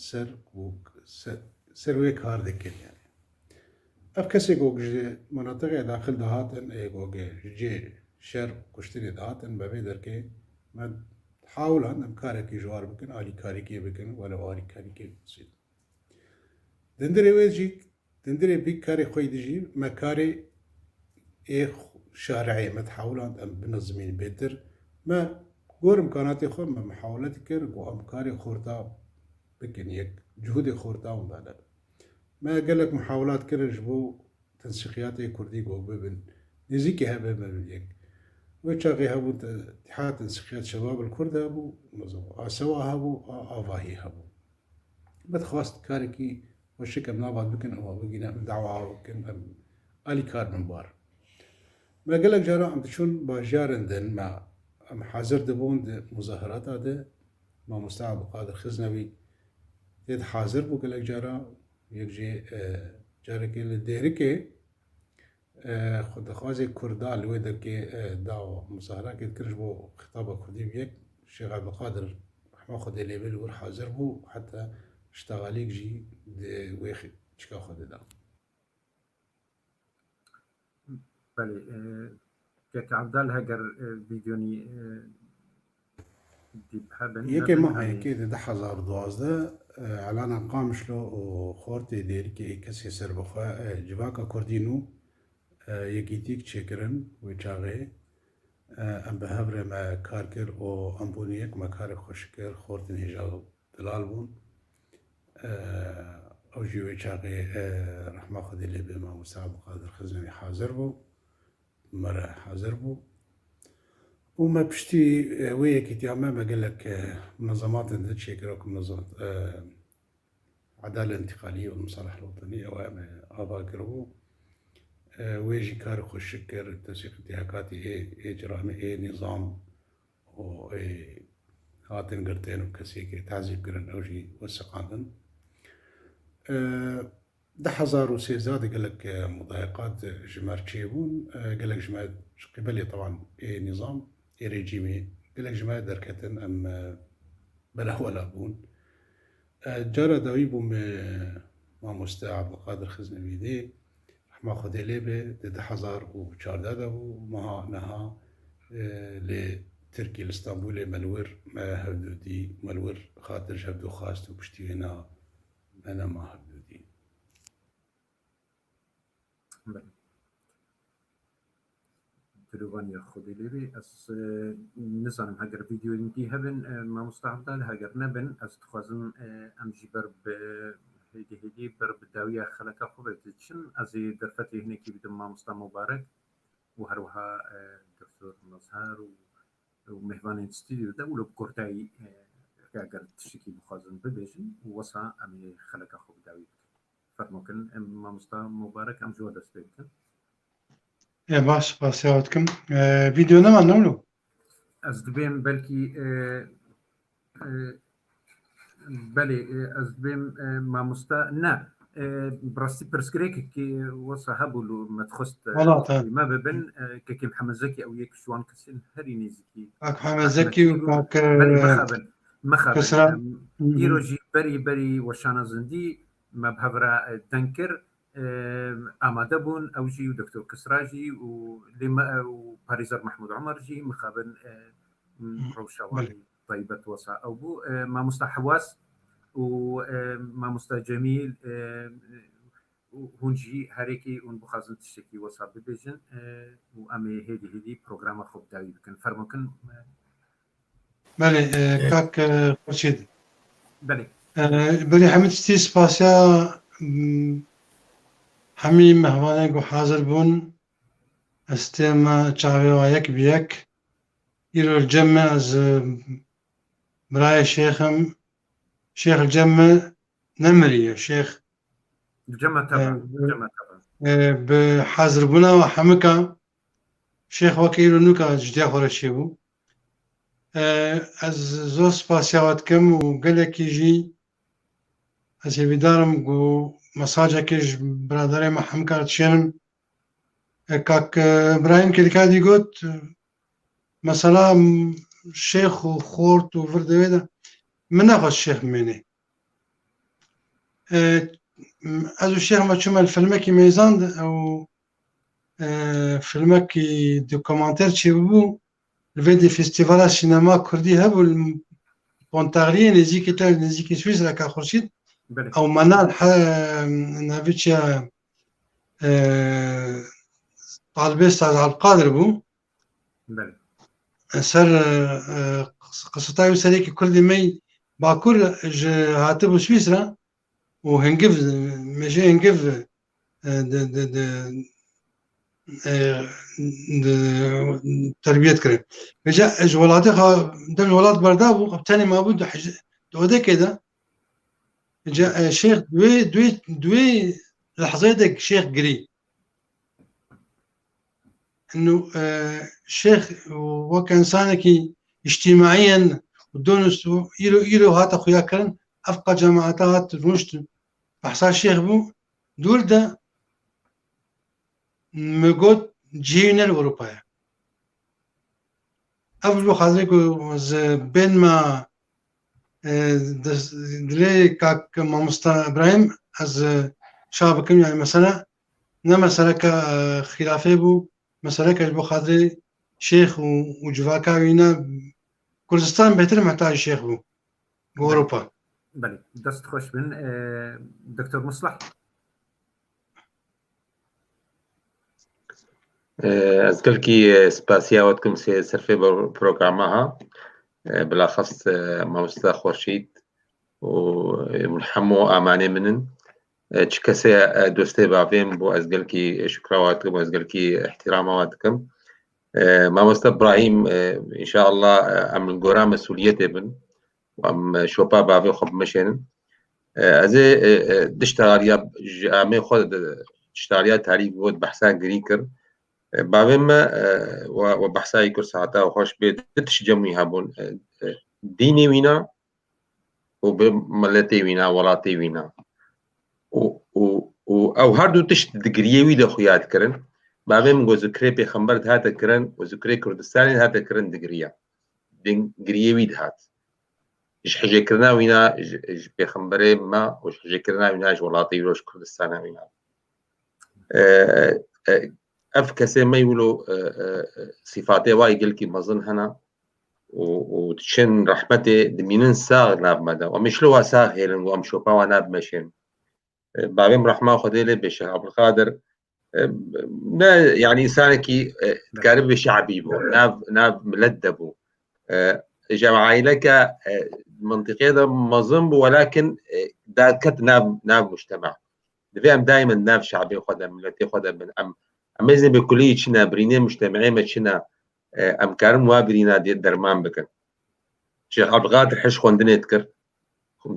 سر ويك هار ذكر يعني اف كسي گوگ مناطق داخل دهاتن گوگ جي شر كشتري دهاتن ببي دركي ما حاول ان كاركي جوار بكن آلي كاركي بكن ولا آلي كاركي بسيط دندري ويجي دندري بيك كاري خوي دجي ما كاري شارعي ما تحاولان ام بنظمين بيتر ما غور امكاناتي خو ما محاولات كر غو امكاري خورتا بكن يك جهود خورتا وندادا ما قال لك محاولات كر جبو تنسيقياتي كردي غو ببن نزيكي هبه ببن يك وشاغي هبو اتحاد تنسيقيات شباب الكرد هبو سوا هبو افاهي هبو بتخواست كاركي والشكل نابض بكن أو بقينا دعوة بكن آلي كار من بار ما قال لك جارا عم تشون باجارندن مع أم حاضر دبون مظاهرات هذا ما مستعب قادر خزنوي يد حاضر بو قال لك جارا يجي جارا كي الديركي خد خوازي كردا الويدا كي دعوة مظاهرات كي تكرج بو خطابة كردي بيك الشيخ عبد القادر رحمه خد اللي بيل حاضر بو حتى اشتغاليك جي ويخي شكا خود دا بله كيك عبدال هاجر فيديوني دي بحبن يكي ما هيكي ده 2012 اعلان قامش له وخورتي دير كي كسي سر بخوا جباكا كردينو يكيتيك تشكرن ويشاغي ام بهبره ما كاركر او امبونيك ما كار خوشكر خورتن هجاو دلال بون او جيوي شاقي رحمه خدي اللي بما مستعب قادر خزنوي حاضر بو مرة حاضر بو وما بشتي ويا كي ما قال لك منظمات تشكرك منظمات عدالة انتقالية والمصالح الوطنية وابا قربو ويجي كار خوش شكر تسيق انتهاكاتي اجرامي نظام و هاتن قرتين وكسيكي تعذيب قرن اوجي وسقاندن ده 2003 قال لك مضايقات جمار تشيبون قال لك جماعة قبلي طبعا نظام ريجيمي قال لك جماعة دركتن ام بلا ولا بون جارة دويبو ما مستعب القادر خزنوي دي رحمه خدي ليبه ده 2014 وما نها لتركي الاسطنبولي ملور ما هبدو دي ملور خاطر جبدو خاستو بشتي هنا أنا ما هبدي تلوان ياخذ لي أس نظام هاجر فيديو إنتي هبن ما مستعدل هاجر نبن أس تخازن أم جبر هيدي بر بداوية خلقة خبرت تشن أزي درفتي هنا كي بدم ما مستع مبارك وهروها دكتور مظهر ومهمان استوديو ده ولو بكورتاي اگر تشكي بخازن ببيجن ووصا امي خلق اخو داوود فرموكن ما مستا مبارك ام جوا دست بكن يا باش يعودكم فيديو نما نعملو از دبيم بلكي بلي از دبيم ما مستا نا براستی پرسکریک که وصاحب ولو ما تخست والله ما ببن كي محمد زكي او يك شوان كسين هري نيزكي كاك محمد زكي وكاك بلي مخابن كسرى ايروجي بري وشانا زندي ما بهبرا دنكر آماده بون او جي ودكتور كسراجي وباريزر محمود عمر جي مخابن روشاواني طيبة وصا او بو ما مستحواس وما مستجميل هونجي هريكي ونبخازن تشكي وصاب بيجن وامي هدي برنامج خوب داوي بكن فرمكن بله كاك خورشيد بله بلي حمد شتي سباسيا همي مهوانك وحاضر بون استيما تشاوي وياك بيك يرو الجمع از براي شيخم شيخ الجمع نمري شيخ الجمع طبعا بحاضر بنا وحمكا شيخ وكيل نوكا جديا خورشيبو از زو سپاسیاوات کم و گلکی جی از هیویدارم گو مساجه کش برادره ما همکارت شنم کاک ابراهیم کلیکادی گوت مثلا شیخ و خورت و وردوی ده من نخواست شیخ منی از الشيخ ما تشوف الفيلمكي ميزان او فيلمكي دوكومنتير تشيبو الفيديو فيستيفال السينما كردي هبو البونتارلي نزيكي سويس لك خورشيد او منال نافيتشا طالبي استاذ عبد القادر بو سر قصتاي وسريكي كردي مي باكور هاتبو سويسرا وهنقف ماشي هنقف تربية كريم جاء جولاتي دم ولاد بردابو قبتاني ما بود دوده كده جاء شيخ دوي لحظتك شيخ قري انه شيخ وكان انسانكي اجتماعيا ودونس يلو هات اخويا كرن افقى جماعات رشد بحصا الشيخ بو دول ده مقود جينا الأوروبية قبل خاطرك بين ما دلي كاك ما مستا إبراهيم از شابكم يعني مثلا نمثلا كخلافه بو مثلا كجبو خاطري شيخ وجواكا وينا كردستان بهتر محتاج شيخ بو أوروبا بله دست خوش من دكتور مصلح أذكركي سباسياواتكم سيرفي بروغرامها بالأخص ماوستا خورشيد ومنحمو أماني منن تشكسي دوستي بافيم بو أذكركي شكراواتكم وأذكركي احتراماتكم ماوستا إبراهيم إن شاء الله أم القرى مسؤوليتي بن وأم شوبا بافي خب مشين أزي دشتغاليا جامي خود دشتغاليا تاريخ بود بحثا جريكر بابما وبحثاي كل ساعتا وخوش بيت تشجمي هابون ديني وينا وبملتي وينا ولاتي وينا او هردو تشت دقريوي دا خويات كرن بابما ذكري بيخمبرت هاتا كرن وذكري كردستاني هاتا كرن دقريا دقريوي هات ايش حاجه كرنا وينا بيخمبري ما وش حاجه كرنا وينا ولاتي وش كردستان وينا اف كسي ما يقولوا صفاتي واي قلكي مظن هنا وتشن رحمتي دمينن ساغ ناب مدى ومش لو ساغ هيلن وام شوبا وناب ماشين بابم رحمه خديلي بشيخ عبد القادر يعني انسانكي تقارب شعبي بو ناب ملدبو جماعي لك منطقيه ده مظن ولكن دا كت ناب مجتمع دفهم دائما ناب شعبي خدها ملتي خدها من أمازن بكلية شنا برينين مجتمعين ما شنا أمكارم وابرينا دي درمان بكن شيخ عبد القادر حش خوندن يذكر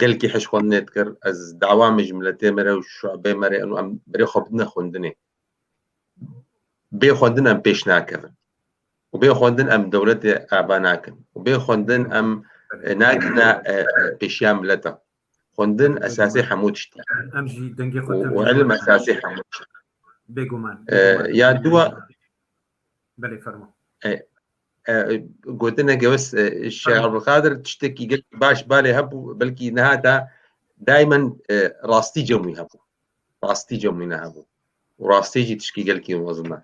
قالكي حش خوندن يذكر از دعوامج ملتي مرة وشعبي مرة إنه أم بري خبنا خوندني بي خوندن أم بيش ناكفن وبي خوندن أم دولة أبا ناكن وبي خوندن أم ناكنا بيشيام ملتا خوندن أساسي حمود شتي امجي دنگي وعلم أساسي حمود بيغومان يا دوا بلي فرمو قلت لنا بس الشيخ عبد القادر تشتكي قلت باش بالي هبو بلكي نهاتا دائما راستي جمي هبو راستي جمي نهبو وراستي جي تشكي قلكي وزنا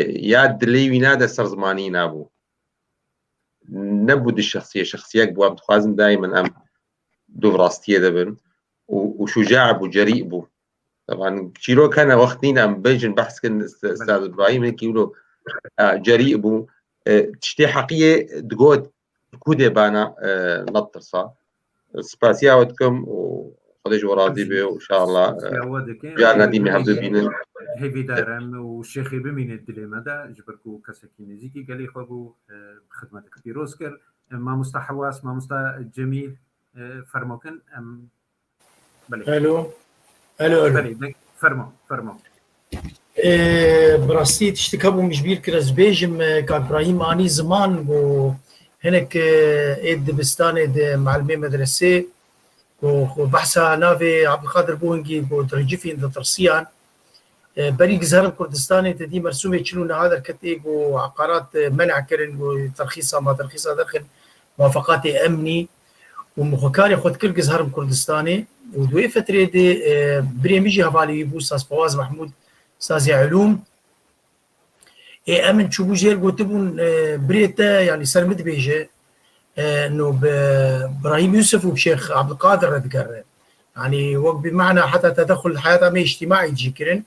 يا دلي وينادا سرزماني نابو نبود الشخصية شخصية بواب خازم دائما أم دو راستية دبن وشجاع بو جريء بو طبعا شيرو كان وقتين أم بيجن بحث كان أستاذ إبراهيم يقولوا جريء بو تشتي حقيقة دقود كودة بانا نطرصا سباسيا ودكم وخدش وراضي به وإن شاء الله جاءنا ديمي هبدو بينن هيفي دارم والشيخي بمين الدلي مدى جبركو كسكي نزيكي قالي خوابو بخدمتك بيروسكر ما مستحواس ما جميل فرموكن ام بلي الو بلي فرمو براستي تشتكبو مش بير كرز بيجم كان ابراهيم اني زمان بو هناك ايد دبستان معلمي مدرسه وبحثها نافي عبد القادر بوهنجي بو درجفي عند ترسيان بريق زهرم كردستاني تدي مرسومه يشلون هذا الكتيب وعقارات منع كرن وترخيصها ما ترخيصها داخل موافقات امني ومخكاري خد كل زهرم كردستاني ودوي فتره دي بريميجي هفالي بو استاذ فواز محمود استاذ علوم امن تشوفوا جير قلتبون بريتا يعني سرمد بيجي انه ابراهيم يوسف وبشيخ عبد القادر ذكر يعني وقت بمعنى حتى تدخل الحياه ما اجتماعي تجي كرن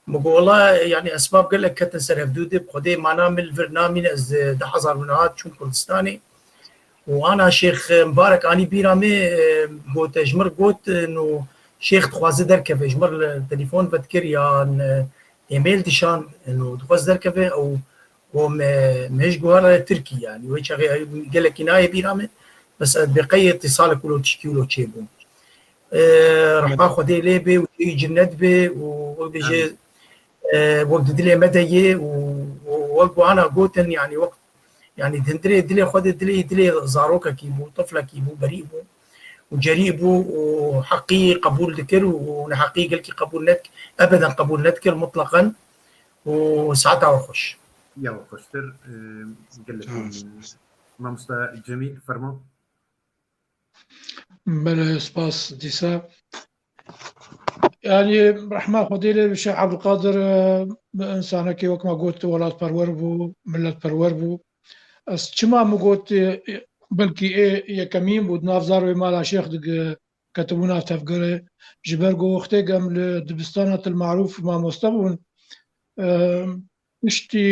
والله يعني اسباب قال لك كتن سر حدود بخدي معنا من البرنامج از دحزر من هاد شو كردستاني وانا شيخ مبارك اني بيرامي قلت جمر قلت انه شيخ تخواز دركه جمر التليفون بذكر يا ايميل دشان انه تخواز دركه او ومش جوهر تركي يعني ويش قال لك كنايه بيرامي بس بقي اتصالك ولو تشكي ولو تشيبون راح باخذ ليبي ويجي الندبه وبيجي وقت دلي مدى ووقت انا قلت يعني وقت يعني دلي خذ دلي زاروكا كيبو طفله كيبو بريء بو وجريء بو وحقي قبول ذكر ونحقي قال كي قبول نتك ابدا قبول نتكر مطلقا وساعتها وخش يا خوشتر قال لك ما مستا جميل فرمو بله سپاس دیسا يعني رحمه خدي له الشيخ عبد القادر انسانه كي وكما قلت ولات پرور بو ملت پرور بو اس چما مو قلت بلكي يا كمين بود نافزار مال شيخ دق كتبونا تفقره جبرغو وقتي قام لدبستانات المعروف ما مستبون اشتي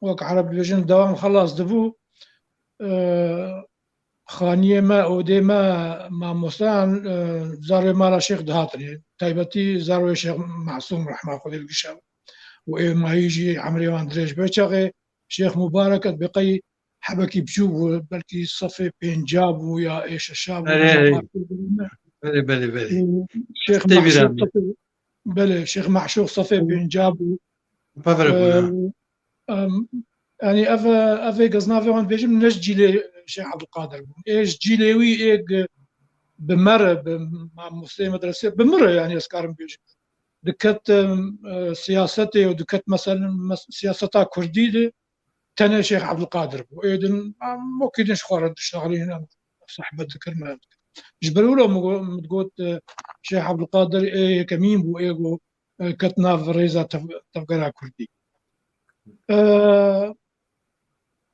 وك عرب بيجن دوام خلاص دبو خانیه ما اودی ما مستان زار مال شيخ دهاتني تايبتي زار شيخ معصوم رحمه خدي القشاب وما يجي عمري واندريش بيشغي شيخ مبارك بقي حبكي بجو بلكي صفي بنجاب ويا ايش الشاب بلي شيخ معشوق بلي شيخ معشوق صفي بنجاب يعني افا قصنافي هون بيجي من نجي شيخ عبد القادر ايش جيلوي ايج بمره مع مسلم مدرسه بمره يعني اسكارم بيجي دكت سياستي ودكت مثلا سياستها كرديه تنا شيخ عبد القادر وايدن ممكن نشخر الشغالين هنا صاحب الكلمه جبروا له تقول شيخ عبد القادر اي كمين بو ايجو كتنا فريزه تفقرا كردي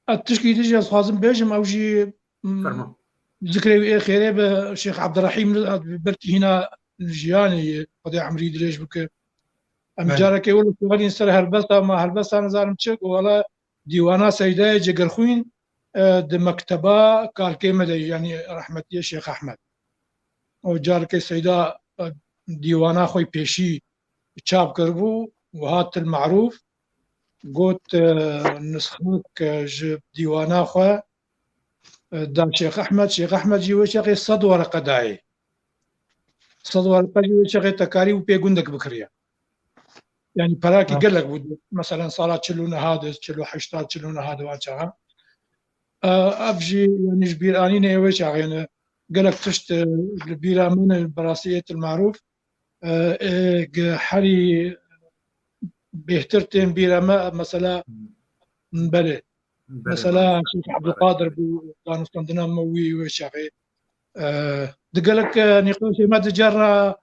التشكيل تجي أصحاب بيجم أو شيء ذكري خيري بالشيخ عبد الرحيم برتي هنا الجياني قضي عمري دريش بك أمجارك يقول لك سر هربسة ما هربسة أنا زارم تشك ولا ديوانا سيدة جرخوين د مكتبة كالكيمة يعني رحمة الشيخ أحمد وجارك سيدة ديوانا خوي بيشي تشاب كربو وهات المعروف قلت نسخك جب ديوانا خو دام شيخ احمد جيوي شيخ صد ورقه داعي صد ورقه جيوي شيخ تكاري وبيقندك بكريا يعني براكي قال لك مثلا صلاه تشلونا هذا تشلو حشتات تشلونا هذا واجها ابجي يعني جبير اني نيوي شيخ قالك تشت البيرة من البراسية المعروف حري بيهترتين بيرة ما مثلا بله مثلا شيخ عبد القادر كان اسكندنام موي وشافي دقلك نقاش ما تجرى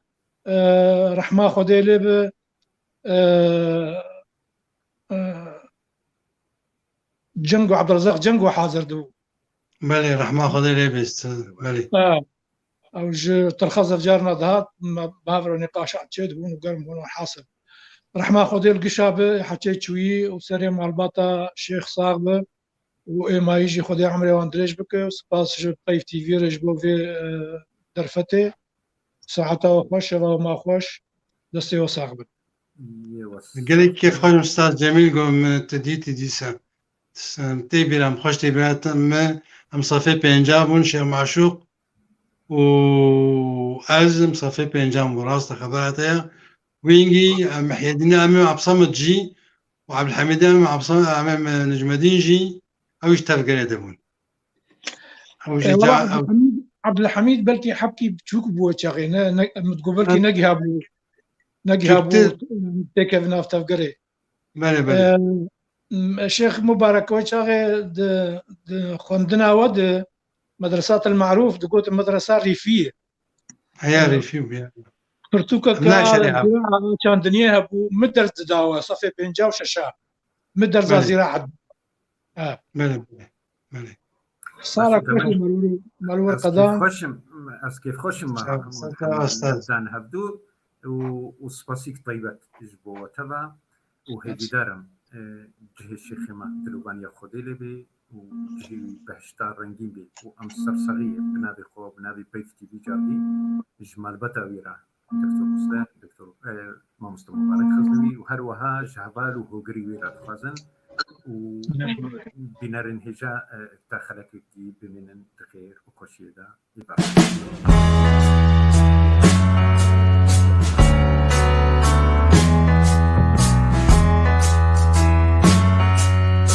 رحمة خديلب جنگو عبد الرزاق جنگو حاضر دو بله رحمه خدا لبست بله او ترخص جارنا ذهب بافر نقاش عتشد بون وقرم بون حاصل رحمة خديل قشابه حكيت شوي وسري مع الباطا شيخ صاغبه وما يجي خدي عمري واندريج بك سباس جو طيف تي في رجبو في درفتي ساعته خوش وما خوش دستي وصاغبه قالك كيف خرج أستاذ جميل قوم تديتي ديسا تيبي لام خوش تيبي أم صافي بينجابون شيخ معشوق وأزم صافي بينجام وراس خبراتها وينجي محي الدين أمام عبصمت جي وعبد الحميد أمام نجم الدين جي أو يشتغل قريدبون أو جدا عبد الحميد بلكي حبكي بتشوك بو تشاغي متقول بلكي نجهابو تكيف نافتاف قري بله الشيخ مبارك وشاغي خندنا ود مدرسات المعروف دقوت المدرسة ريفية هيا ريفية كرتوكا كان دنياها بو مدر داوا صفي بنجاو شاشا مدر زراعة بله صار كوشي مالور قدام كيف خوشم دان هبدو وسباسيك طيبات جبو تبع وهيدي دارم جهي الشيخ ما دلوبان ياخذي لي بي وجهي بهشتار رنجين بي وامسر صغير بنابي خو بنابي بيفتي بي جابي جمال بتاويرا دكتور مصطفى دكتور ما مصطفى مبارك خزنوي وهروها جهبال وهوغري ويرا خازن وبنار هجا داخلك دي بمن تخير وكوشيدا يبقى